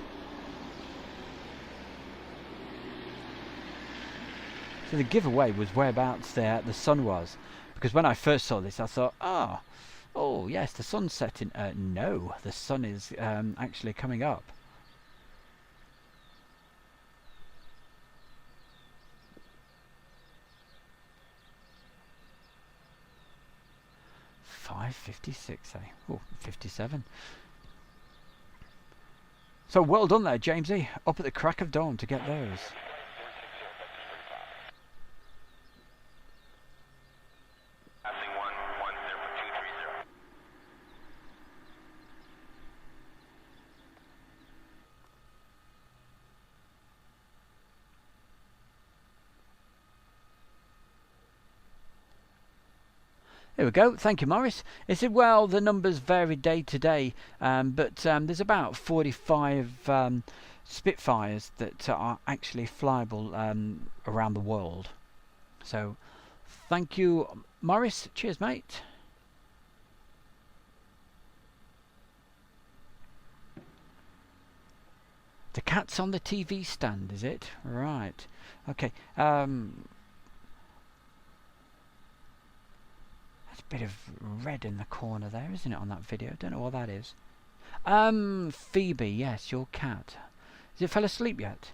So the giveaway was whereabouts the sun was, because when I first saw this I thought, oh yes, the sun's setting. No, the sun is actually coming up. .56, eh? Oh, 57. So well done there, Jamesy. Up at the crack of dawn to get those. There we go. Thank you, Morris. It said, well, the numbers vary day to day, but there's about 45 Spitfires that are actually flyable around the world. So, thank you, Morris. Cheers, mate. The cat's on the TV stand, is it? Right. Okay. Bit of red in the corner there, isn't it, on that video? Don't know what that is. Phoebe, yes, your cat. Has it fell asleep yet?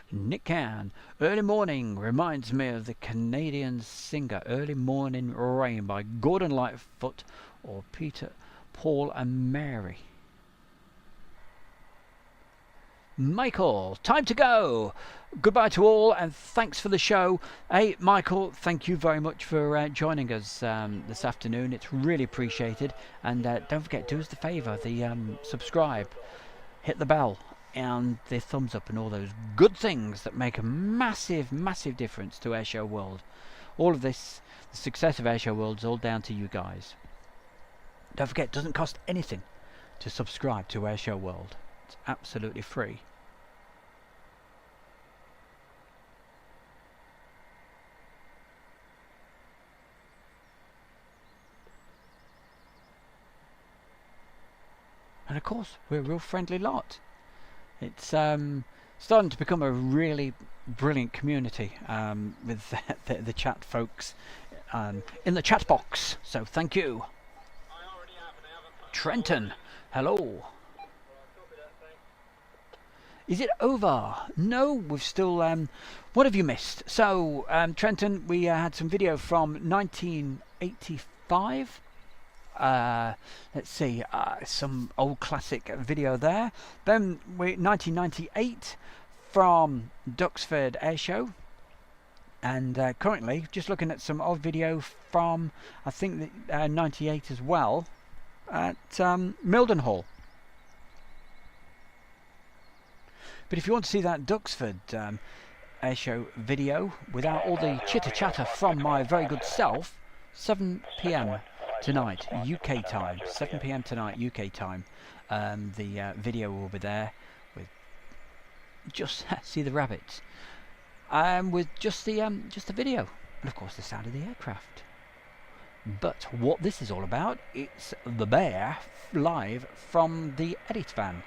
Nick Can. Early morning reminds me of the Canadian singer Early Morning Rain by Gordon Lightfoot or Peter, Paul and Mary. Michael, time to go. Goodbye to all and thanks for the show. Hey, Michael, thank you very much for joining us this afternoon. It's really appreciated. And don't forget, do us the favour, subscribe, hit the bell. and the thumbs up and all those good things that make a massive, massive difference to Airshow World. All of this, the success of Airshow World, is all down to you guys. Don't forget, it doesn't cost anything to subscribe to Airshow World. It's absolutely free. And of course, we're a real friendly lot. It's starting to become a really brilliant community with the chat folks in the chat box. So thank you. Trenton, hello. Is it over? No, we've still... what have you missed? So, Trenton, we had some video from 1985. Let's see, some old classic video there. Then 1998 from Duxford Airshow, and currently just looking at some old video from, I think, 98 as well at Mildenhall. But if you want to see that Duxford Airshow video without all the chitter chatter from my very good self, 7 p.m. tonight UK time, 7 p.m. tonight UK time. The video will be there with just see the rabbits, with just the video, and of course the sound of the aircraft. But what this is all about, it's the bear live from the edit van.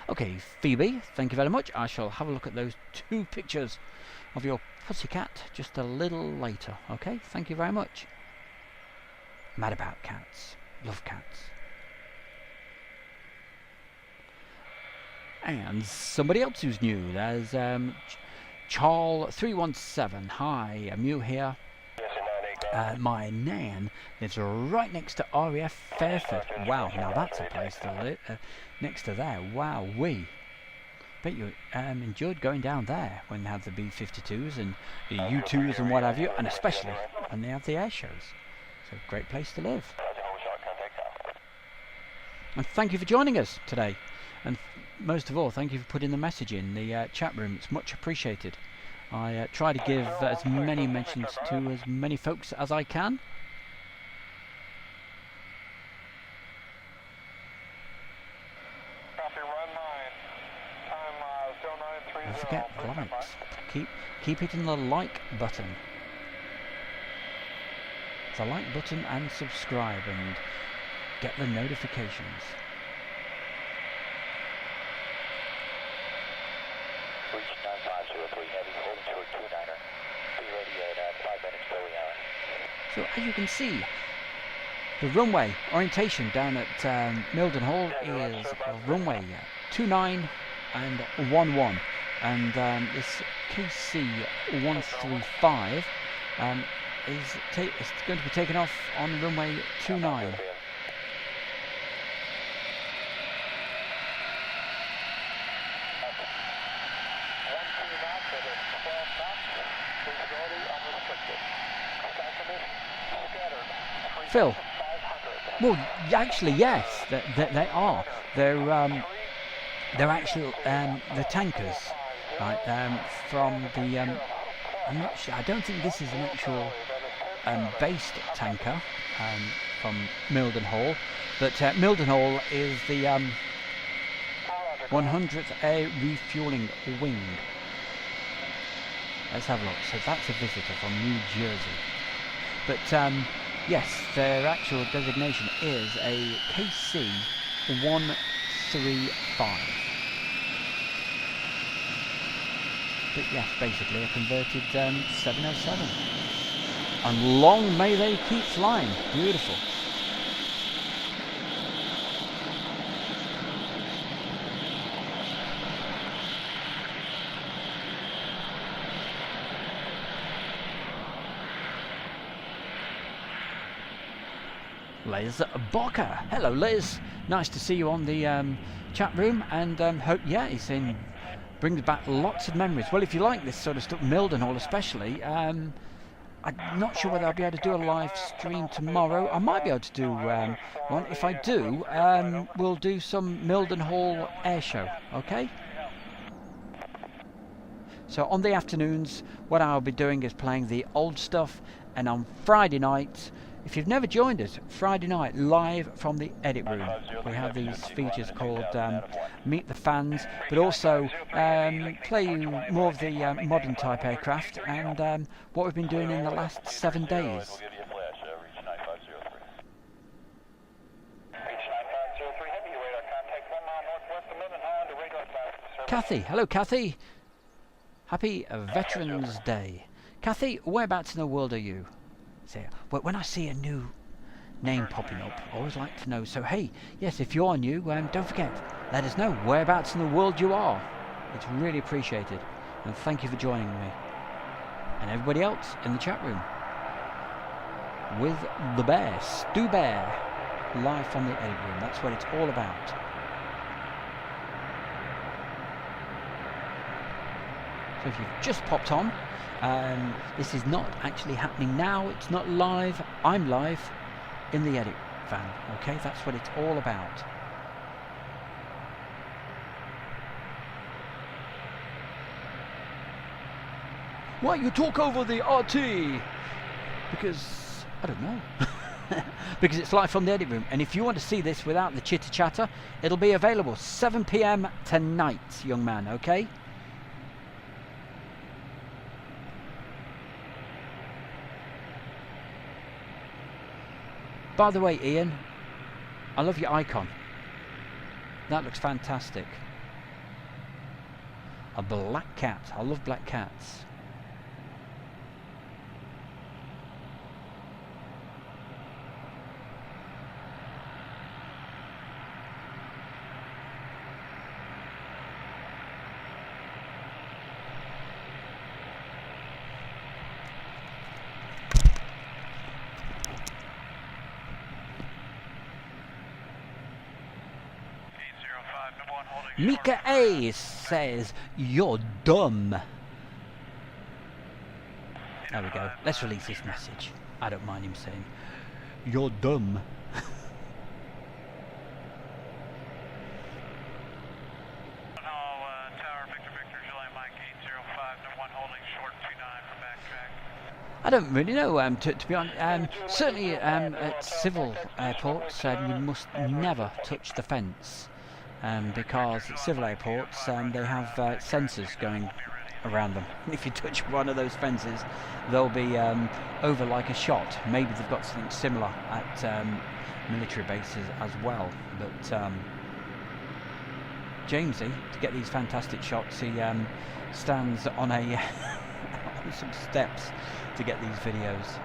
Okay, Phoebe, thank you very much. I shall have a look at those 2 pictures of your pussycat just a little later. Okay, thank you very much. Mad about cats. Love cats. And somebody else who's new. There's Charl317. Hi, Mew here. My nan lives right next to RAF Fairford. Wow, now that's a place to live. Next to there. Wow, bet you enjoyed going down there when they have the B-52s and the U-2s and what have you, and especially when they have the air shows. So great place to live. And thank you for joining us today. And most of all, thank you for putting the message in the chat room. It's much appreciated. I try to give as many mentions to as many folks as I can. Don't forget the likes. Keep hitting the like button. The like button and subscribe and get the notifications. So as you can see, the runway orientation down at Mildenhall is runway 29 and 11, and this KC-135 is going to be taken off on runway 29. Phil, well, actually, yes, they are. They're actually the tankers, right? From the I'm not sure. I don't think this is an actual based tanker from Mildenhall, but Mildenhall is the 100th Air Refueling Wing. Let's have a look. So that's a visitor from New Jersey, but yes, their actual designation is a KC-135. But yes, basically a converted 707. And long may they keep flying. Beautiful. Liz Barker. Hello, Liz. Nice to see you on the chat room, and hope, yeah, he's saying brings back lots of memories. Well, if you like this sort of stuff, Mildenhall especially, I'm not sure whether I'll be able to do a live stream tomorrow. I might be able to do one. If I do, we'll do some Mildenhall Airshow, okay? So on the afternoons, what I'll be doing is playing the old stuff, and on Friday night, if you've never joined us, Friday night, live from the edit room, we have these features called Meet the Fans, but also play you more of the modern type aircraft and what we've been doing in the last 7 days. Kathy, hello Kathy. Happy Veterans Day. Kathy, whereabouts in the world are you? So, when I see a new name popping up, I always like to know. So hey, yes, if you're new, don't forget, let us know whereabouts in the world you are. It's really appreciated. And thank you for joining me. And everybody else in the chat room. With the bear, Stu Bear, live from the edit room. That's what it's all about. So if you've just popped on, this is not actually happening now. It's not live. I'm live in the edit van. Okay, that's what it's all about. Why you talk over the RT? Because I don't know. Because it's live from the edit room. And if you want to see this without the chitter chatter, it'll be available 7 p.m. tonight, young man. Okay. By the way, Ian, I love your icon. That looks fantastic. A black cat. I love black cats. Mika A says, you're dumb. There we go. Let's release this message. I don't mind him saying, you're dumb. I don't really know, to be honest. Certainly at civil airports, you must never touch the fence. Because at civil airports they have sensors going around them. If you touch one of those fences, they'll be over like a shot. Maybe they've got something similar at military bases as well. But Jamesy, to get these fantastic shots, he stands on a on some steps to get these videos.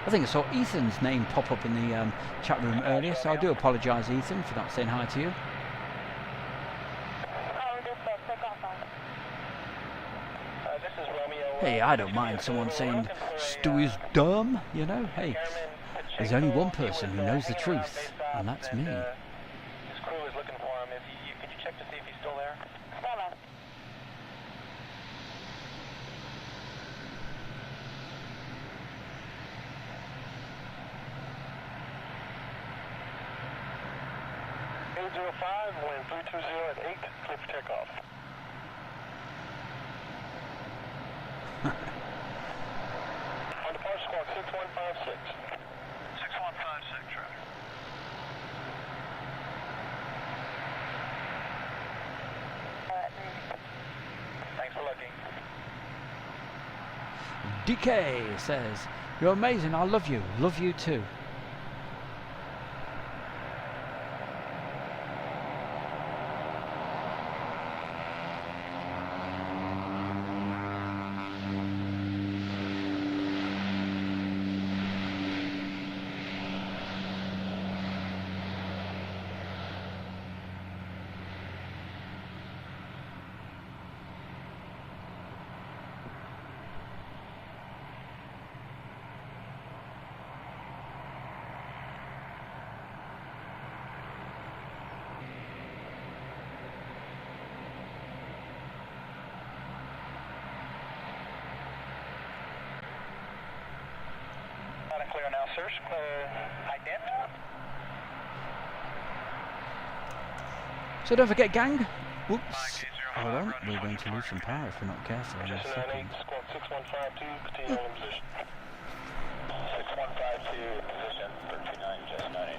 I think I saw Ethan's name pop up in the chat room earlier, so I do apologise, Ethan, for not saying hi to you. Hey, I don't mind someone saying Stu is dumb, you know. Hey, there's only one person who knows the truth, and that's me. His crew is looking for him. Could you check to see if he's still there? Wind 320 at 8, clear for takeoff. On departure squawk 6156. 6156, right. Thanks for looking. DK says, you're amazing, I love you. Love you too. clear now, sir. Clear ident. So don't forget, gang. Whoops. Hold on, we're going to lose some power if we're not careful in a second. Squawk 6152, continue on position. 6152, position 139, just 98.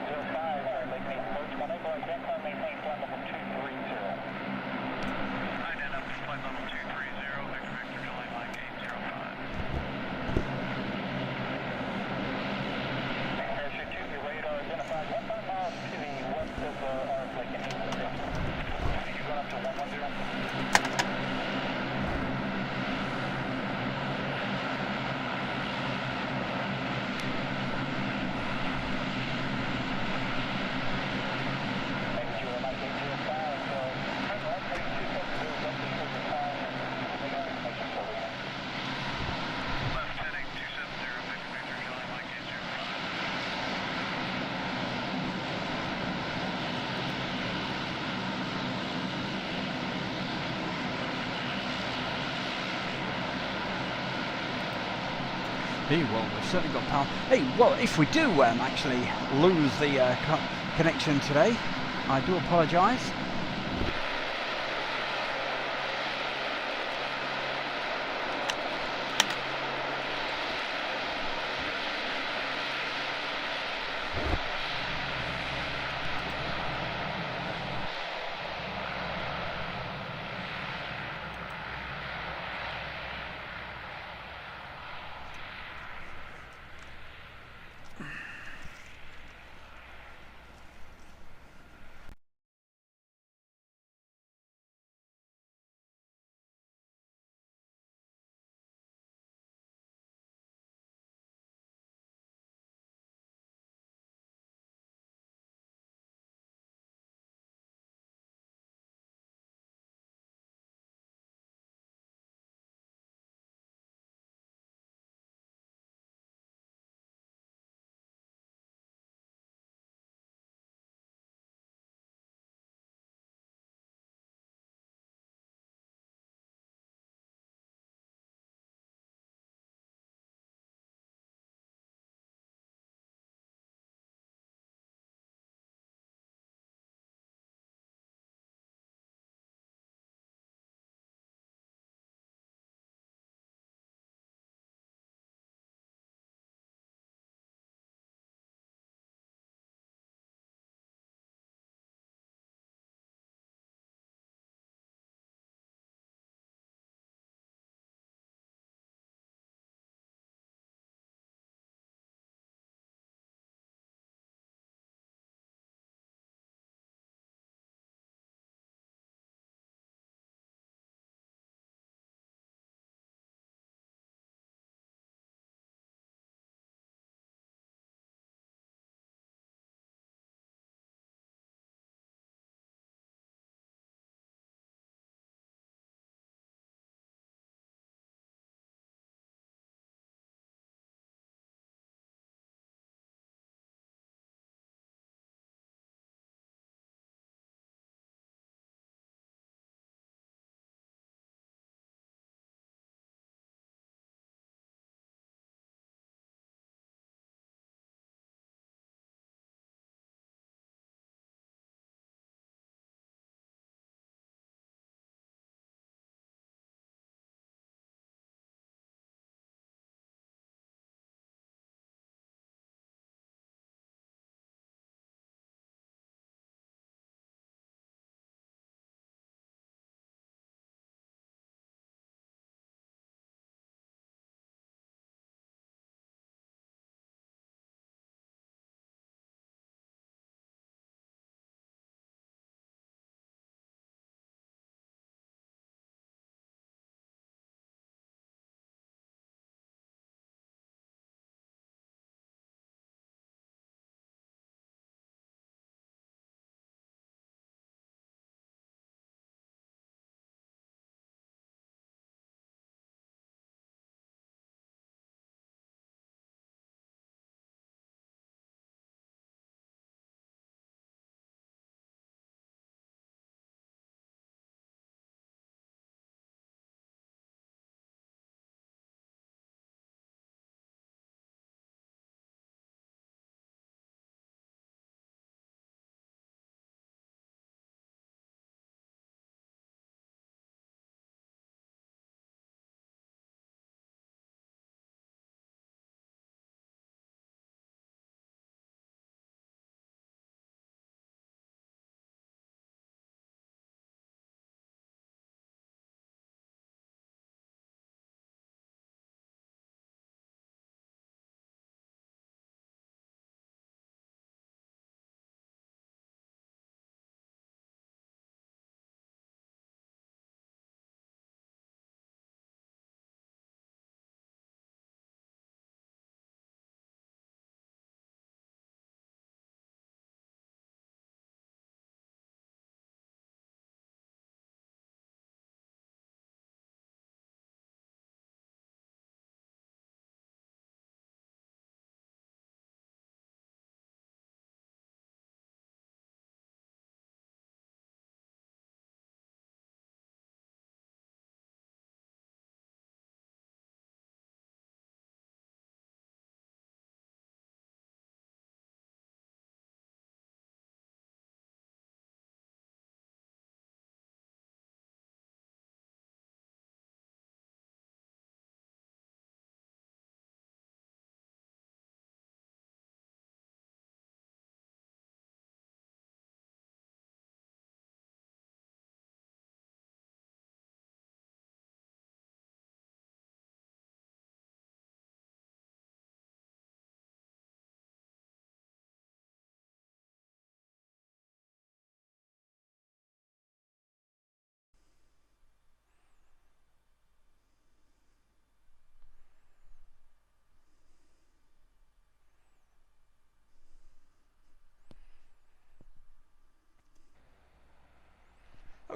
805, Lake Main approach, unable to identify, maintain flight level 230. Identify flight level 230, Victor Victor, July Mike 805. Airshow 2, your radar identified 1 miles to the west of our Lake Main. You run up to 110. Hey, well, we've certainly got power. Hey, well, if we do actually lose the connection today, I do apologise.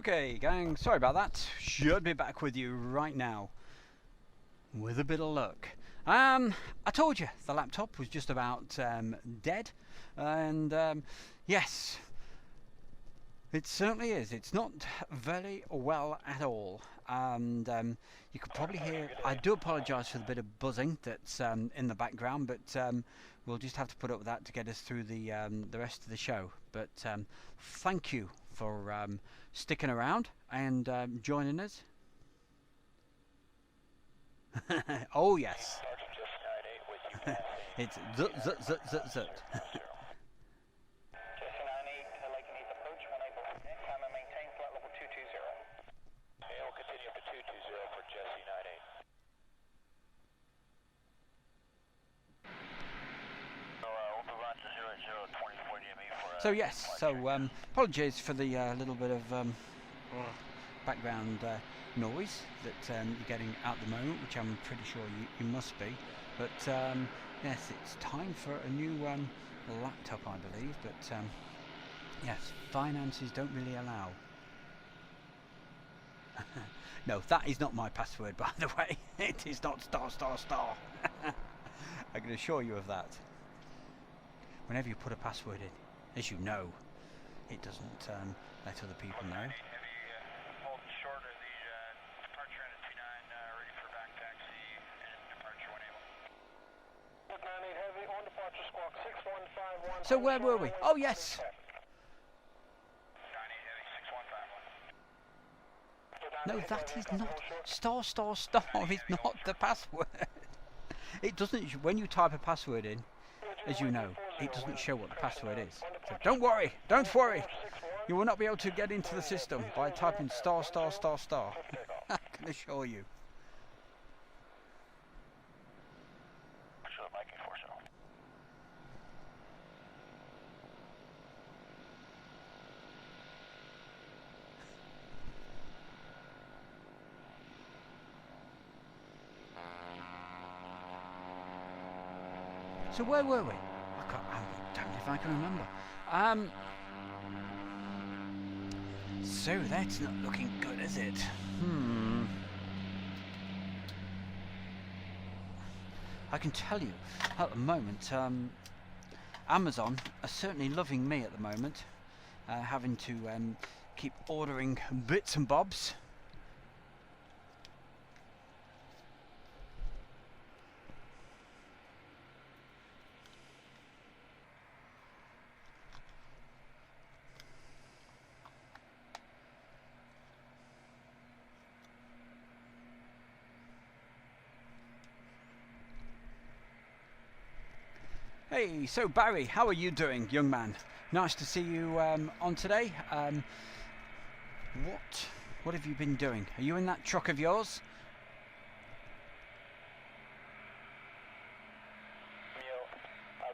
Okay, gang, sorry about that. Should be back with you right now. With a bit of luck. I told you the laptop was just about dead. And yes, it certainly is. It's not very well at all. And you could probably hear, I do apologise for the bit of buzzing that's in the background, but we'll just have to put up with that to get us through the rest of the show. But thank you for sticking around and joining us. Oh yes. It's zut zut zut zut zut. Jesse 98, Lake and Heath approach, 180, time and maintain flight level 220. Okay, we'll continue up to 220 for Jesse 98. We'll move on to 0024 DME for... So yes, so apologies for the little bit of background noise that you're getting at the moment, which I'm pretty sure you must be. But yes, it's time for a new laptop, I believe. But yes, finances don't really allow. No, that is not my password, by the way. It is not star star star. I can assure you of that. Whenever you put a password in, as you know, it doesn't let other people know. Hold short of the departure end at 29, ready for back taxi and departure when able. 98 heavy on departure squawk 6151. So where were we? Oh yes. 98 heavy 6151. No, that is not star star star. Is not the password. It doesn't. When you type a password in, as you know, it doesn't show what the password is. So don't worry. Don't worry. You will not be able to get into the system by typing star star star star. I can assure you. So where were we? I'm damned if I can remember. So that's not looking good, is it? I can tell you, at the moment, Amazon are certainly loving me at the moment, having to keep ordering bits and bobs. Hey, so Barry, how are you doing, young man? Nice to see you on today. What have you been doing? Are you in that truck of yours?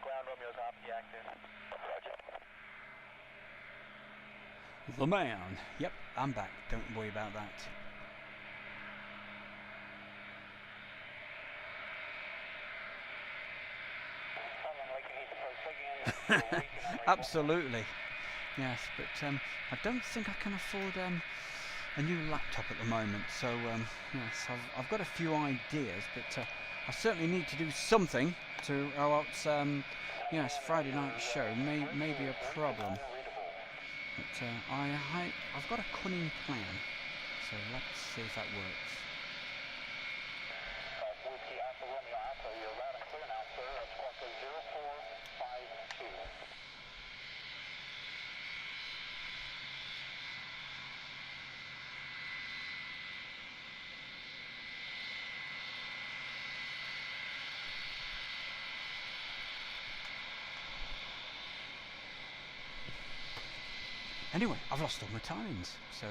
Ground Romeo's off the active. The man. Yep, I'm back. Don't worry about that. Absolutely. Yes, but I don't think I can afford a new laptop at the moment. So yes, I've got a few ideas, but I certainly need to do something to, or else yes, Friday night show may be a problem. But I've got a cunning plan, so let's see if that works. Whiskey Alpha Romeo Alpha, you're loud and clear now, sir. Squawk 0452. Anyway, I've lost all my timings, so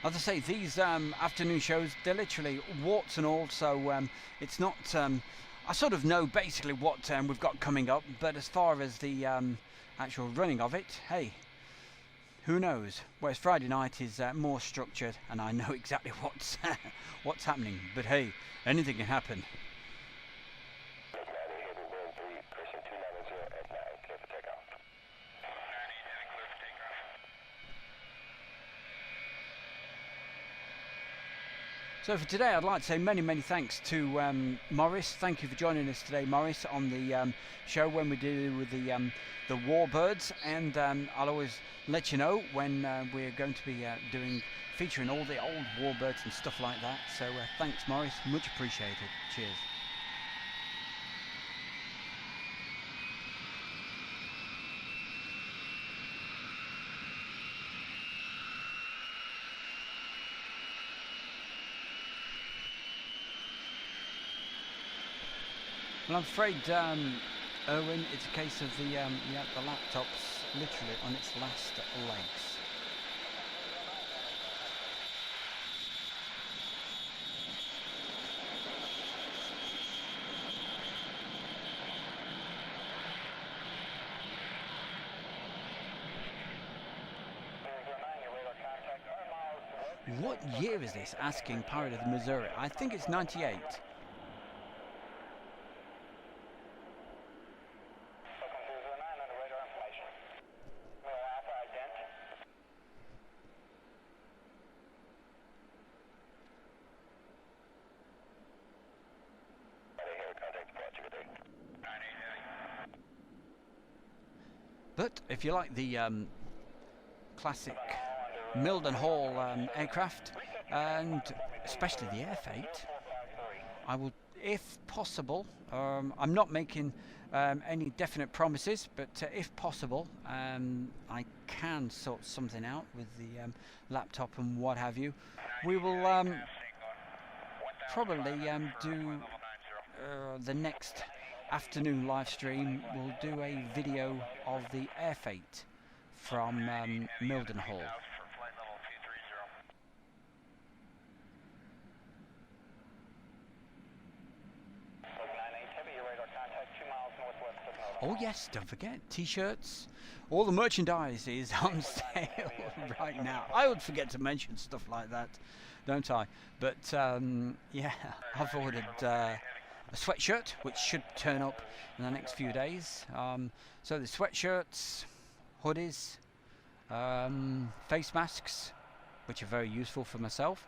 as I say, these afternoon shows, they're literally warts and all, so it's not, I sort of know basically what we've got coming up, but as far as the actual running of it, hey, who knows? Whereas Friday night is more structured, and I know exactly what's what's happening, but hey, anything can happen. So for today, I'd like to say many thanks to Morris. Thank you for joining us today, Morris, on the show when we do with the Warbirds. And I'll always let you know when we're going to be featuring all the old Warbirds and stuff like that. So thanks, Morris. Much appreciated. Cheers. Well, I'm afraid, Owen, it's a case of the laptop's literally on its last legs. What year is this? Asking Pirate of the Missouri. I think it's 98. But if you like the classic Mildenhall aircraft, and especially the Airfate, I will, if possible, I'm not making any definite promises, but if possible, I can sort something out with the laptop and what have you. We will probably do the next afternoon live stream. We'll do a video of the Airfate from Mildenhall. Oh yes, don't forget, t-shirts, all the merchandise is on sale right now. I would forget to mention stuff like that, don't I? But yeah, I've ordered a sweatshirt which should turn up in the next few days. So the sweatshirts, hoodies, face masks, which are very useful for myself,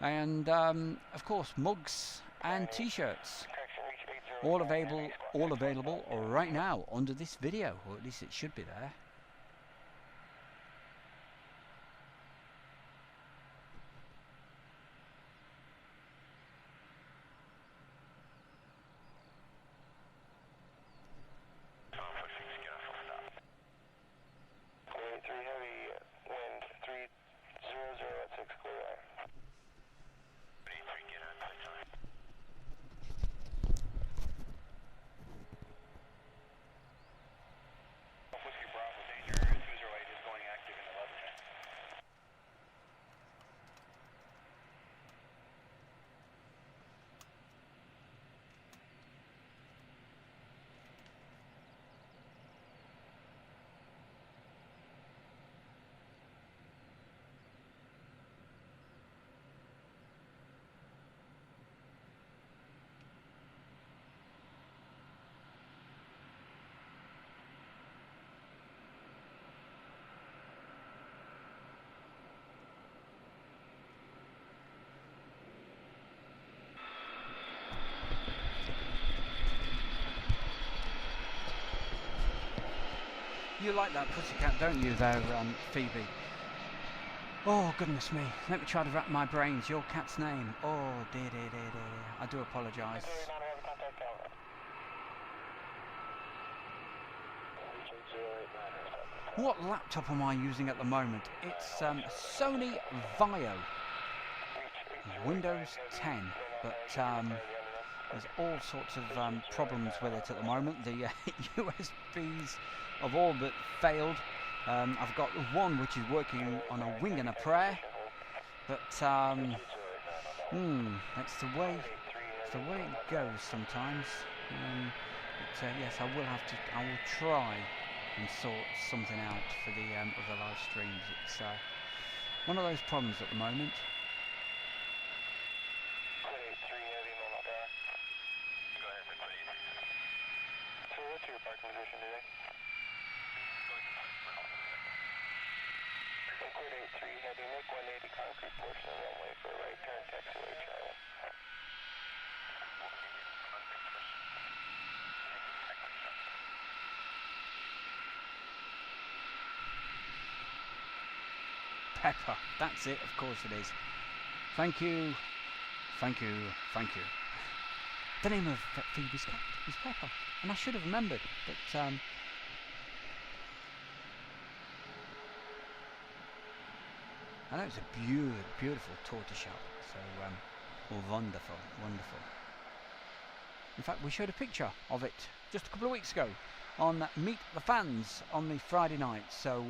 and of course mugs and t-shirts. All available right now under this video, or at least it should be there. You like that pussycat, don't you there, Phoebe? Oh, goodness me. Let me try to wrap my brains. Your cat's name. Oh, dear. I do apologise. What laptop am I using at the moment? It's Sony Vaio. Windows 10. But there's all sorts of problems with it at the moment. The USBs have all but failed. I've got one which is working on a wing and a prayer, but that's the way it goes sometimes. But yes, I will try and sort something out for the other live streams. It's one of those problems at the moment. What's your parking position today? Cleared 83 heavy, make 180 concrete portion of the runway for a right turn, taxiway, try Pepper. That's it, of course it is. Thank you. Thank you. Thank you. The name of Phoebe's cat is Pepper. And I should have remembered. But, I know it's a beautiful tortoiseshell. So, wonderful, wonderful. In fact, we showed a picture of it just a couple of weeks ago on Meet the Fans on the Friday night. So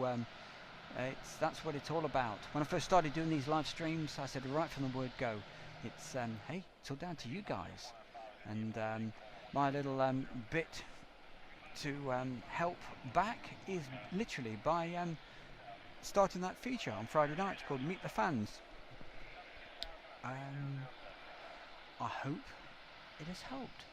that's what it's all about. When I first started doing these live streams, I said right from the word go, it's hey, it's all down to you guys. And my little bit to help back is literally by starting that feature on Friday night called Meet the Fans. I hope it has helped.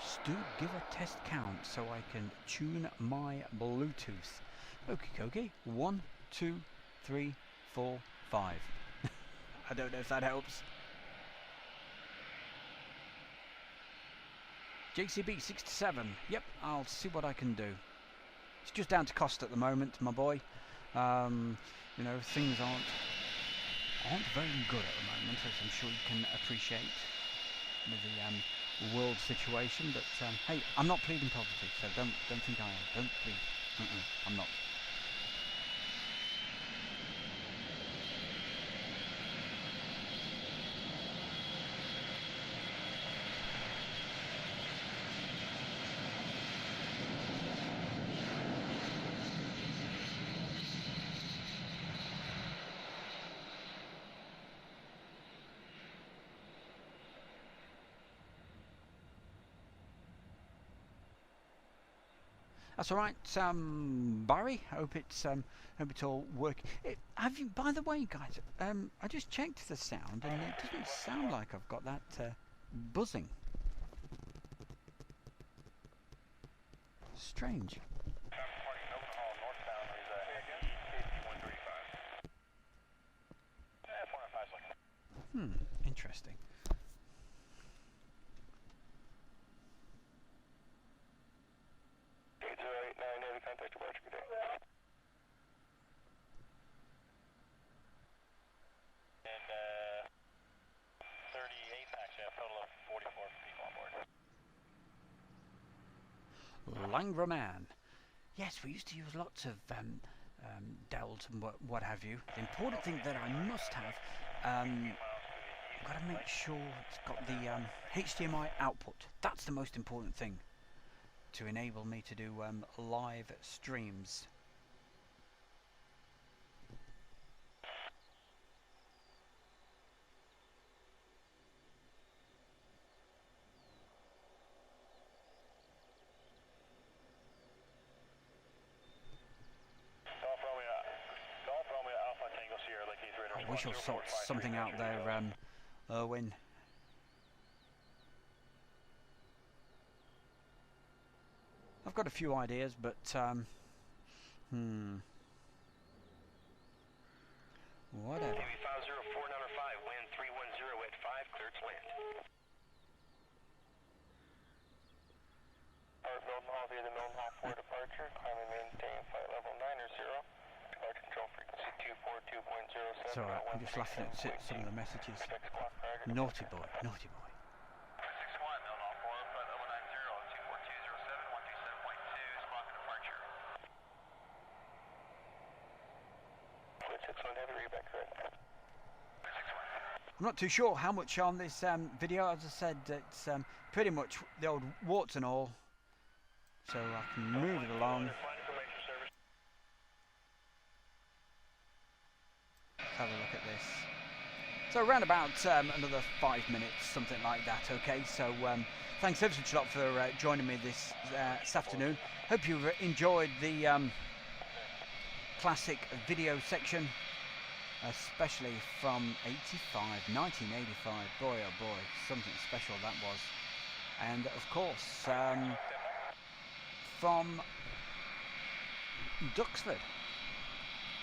Stu, give a test count so I can tune my Bluetooth. Okie dokie. 1, 2, 3, 4, 5. I don't know if that helps. JCB 67. Yep, I'll see what I can do. It's just down to cost at the moment, my boy. You know, things aren't very good at the moment, as I'm sure you can appreciate with the world situation. But hey, I'm not pleading poverty, so don't think I am. Don't plead. I'm not. That's all right, Barry. Hope it's all working. Have you? By the way, guys, I just checked the sound, and it doesn't sound like I've got that buzzing. Strange. Mildenhall northbound is 155. Interesting. Contact departure, good day. And 38 actually, a total of 44 people on board. Langraman. Yes, we used to use lots of Dells and what have you. The important thing that I must have, I've got to make sure it's got the HDMI output. That's the most important thing to enable me to do live streams. We shall sort something out there, Erwin. I've got a few ideas, but whatever. Navy 504 number 5, wind 310 at 5, clear to land. Mildenhall via the Mildenhall 4 departure, climb and maintain flight level 9 or 0. Departure control frequency 242.07. It's alright, I'm just laughing at some of the messages. Naughty boy, naughty boy. I'm not too sure how much on this video. As I said, it's pretty much the old warts and all, so I can move it along. Let's have a look at this. So around about another 5 minutes, something like that. Okay, so thanks ever so much a lot for joining me this afternoon. Hope you've enjoyed the classic video section, especially from 1985. Boy oh boy, something special that was. And of course from Duxford.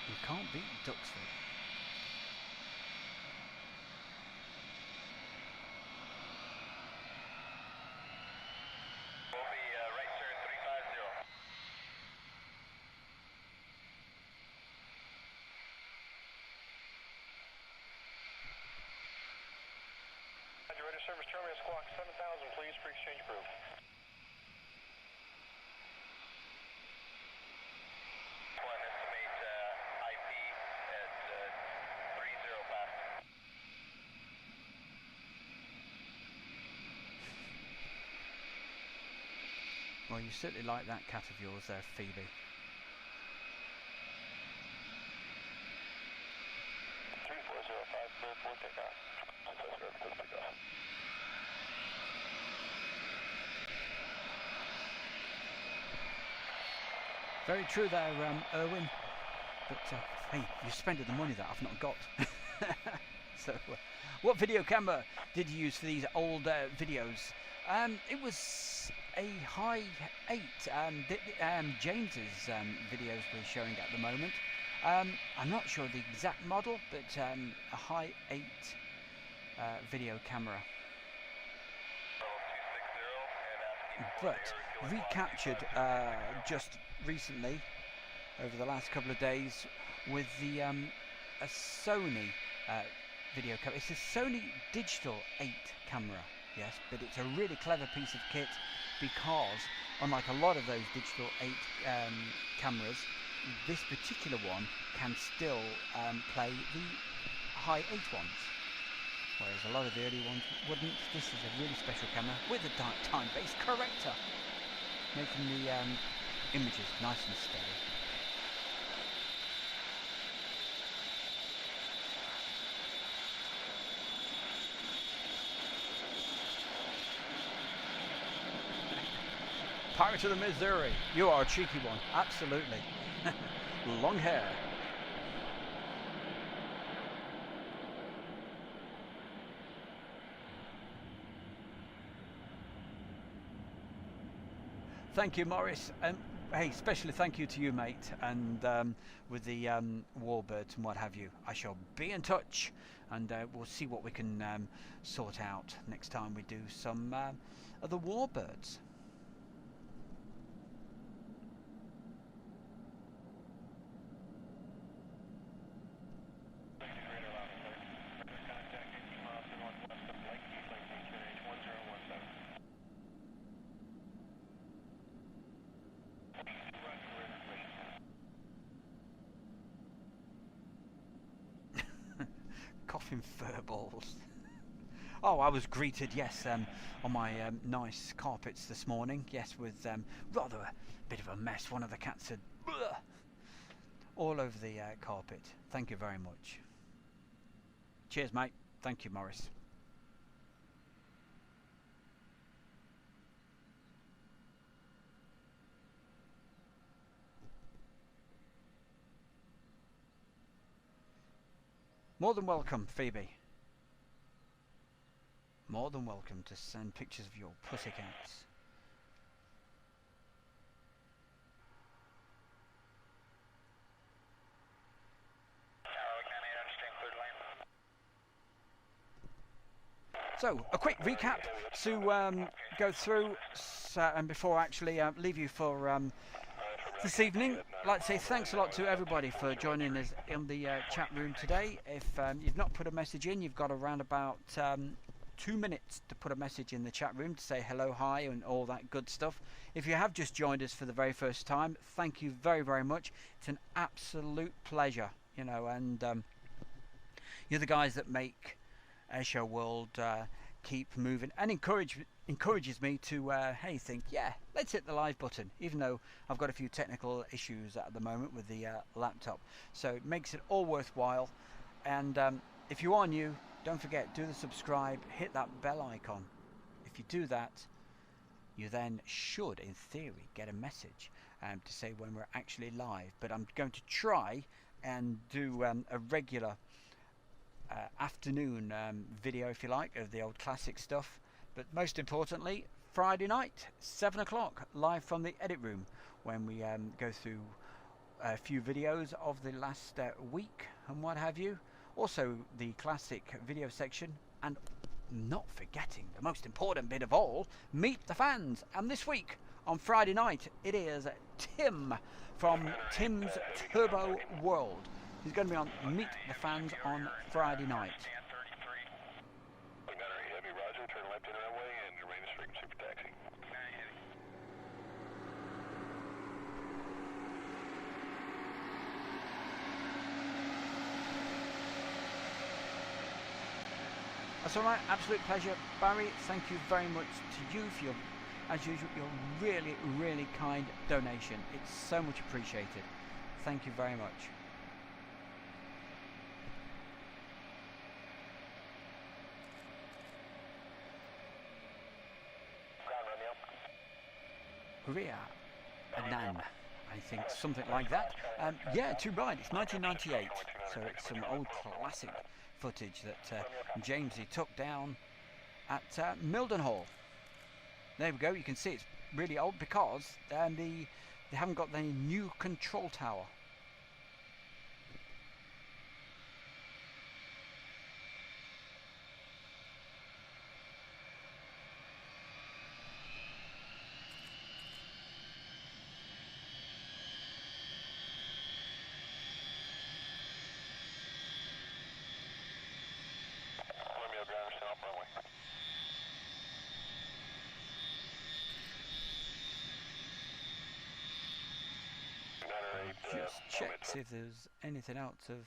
You can't beat Duxford. service terminus squawk 7000, please, for exchange approved. One estimate IP at 30 past. Well, you certainly like that cat of yours there, Phoebe. 3405, clear for takeoff. Takeoff. Very true there, Erwin. But hey, you spending the money that I've not got. So, what video camera did you use for these old videos? It was a high 8. James's videos we're showing at the moment. I'm not sure the exact model, but a high 8 video camera. But recaptured just recently, over the last couple of days, with the a Sony video camera. It's a Sony Digital 8 camera, yes, but it's a really clever piece of kit because, unlike a lot of those Digital 8 cameras, this particular one can still play the high 8 ones, whereas a lot of the early ones wouldn't. This is a really special camera with a time-based corrector, making the images nice and steady. Pirate of the Missouri, you are a cheeky one, absolutely. Long hair. Thank you, Morris. Hey, especially thank you to you, mate. And with the warbirds and what have you, I shall be in touch, and we'll see what we can sort out next time we do some of the warbirds. Coughing furballs. Oh, I was greeted, yes, on my nice carpets this morning, yes, with rather a bit of a mess. One of the cats had all over the carpet. Thank you very much. Cheers, mate. Thank you, Morris. More than welcome, Phoebe. More than welcome to send pictures of your pussycats. So, a quick recap to go through, and before I actually leave you for this evening, I'd like to say thanks a lot to everybody for joining us in the chat room today. If you've not put a message in, you've got around about 2 minutes to put a message in the chat room to say hello, hi, and all that good stuff. If you have just joined us for the very first time, thank you very, very much. It's an absolute pleasure, you know, and you're the guys that make Airshow World keep moving and encourages me to hey, think, yeah, let's hit the live button, even though I've got a few technical issues at the moment with the laptop. So it makes it all worthwhile. And if you are new, don't forget, do the subscribe, hit that bell icon. If you do that, you then should, in theory, get a message to say when we're actually live. But I'm going to try and do a regular afternoon video, if you like, of the old classic stuff. But most importantly, Friday night, 7 o'clock, live from the edit room, when we go through a few videos of the last week and what have you. Also the classic video section, and not forgetting the most important bit of all, Meet the Fans. And this week on Friday night it is Tim from Tim's Turbo World. He's going to be on Meet the Fans on Friday night. Heavy, Roger, turn That's all right. Absolute pleasure, Barry. Thank you very much to you for your, as usual, your really, really kind donation. It's so much appreciated. Thank you very much. Korea, Anan, I think, something like that. Yeah, too right. It's 1998, so it's some old classic footage that Jamesy took down at Mildenhall. There we go. You can see it's really old because they haven't got the new control tower. Just check see if there's anything else of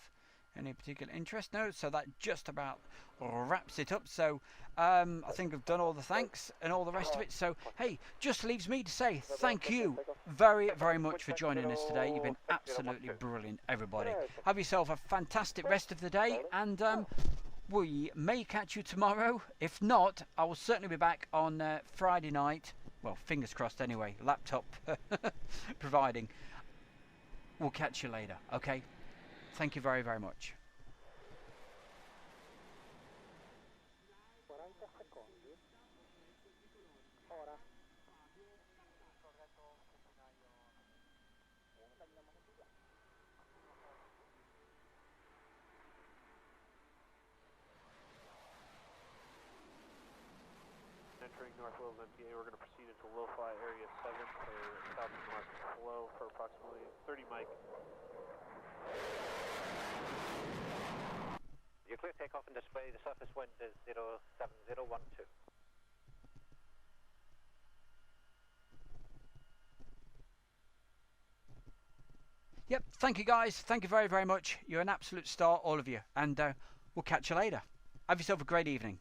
any particular interest. No, so that just about wraps it up. So I think I've done all the thanks and all the rest of it. So hey, just leaves me to say thank you very, very much for joining us today. You've been absolutely brilliant, everybody. Have yourself a fantastic rest of the day, and we may catch you tomorrow. If not, I will certainly be back on Friday night. Well, fingers crossed anyway, laptop providing. We'll catch you later, okay? Thank you very, very much. 40 secondi. Ora. Entering North Wales MPA, we're going to proceed into low-fly area 7 for south of Mark flow for approximately 30 mic. You clear takeoff and display. The surface wind is 07012. Yep, thank you guys. Thank you very, very much. You're an absolute star, all of you. And we'll catch you later. Have yourself a great evening.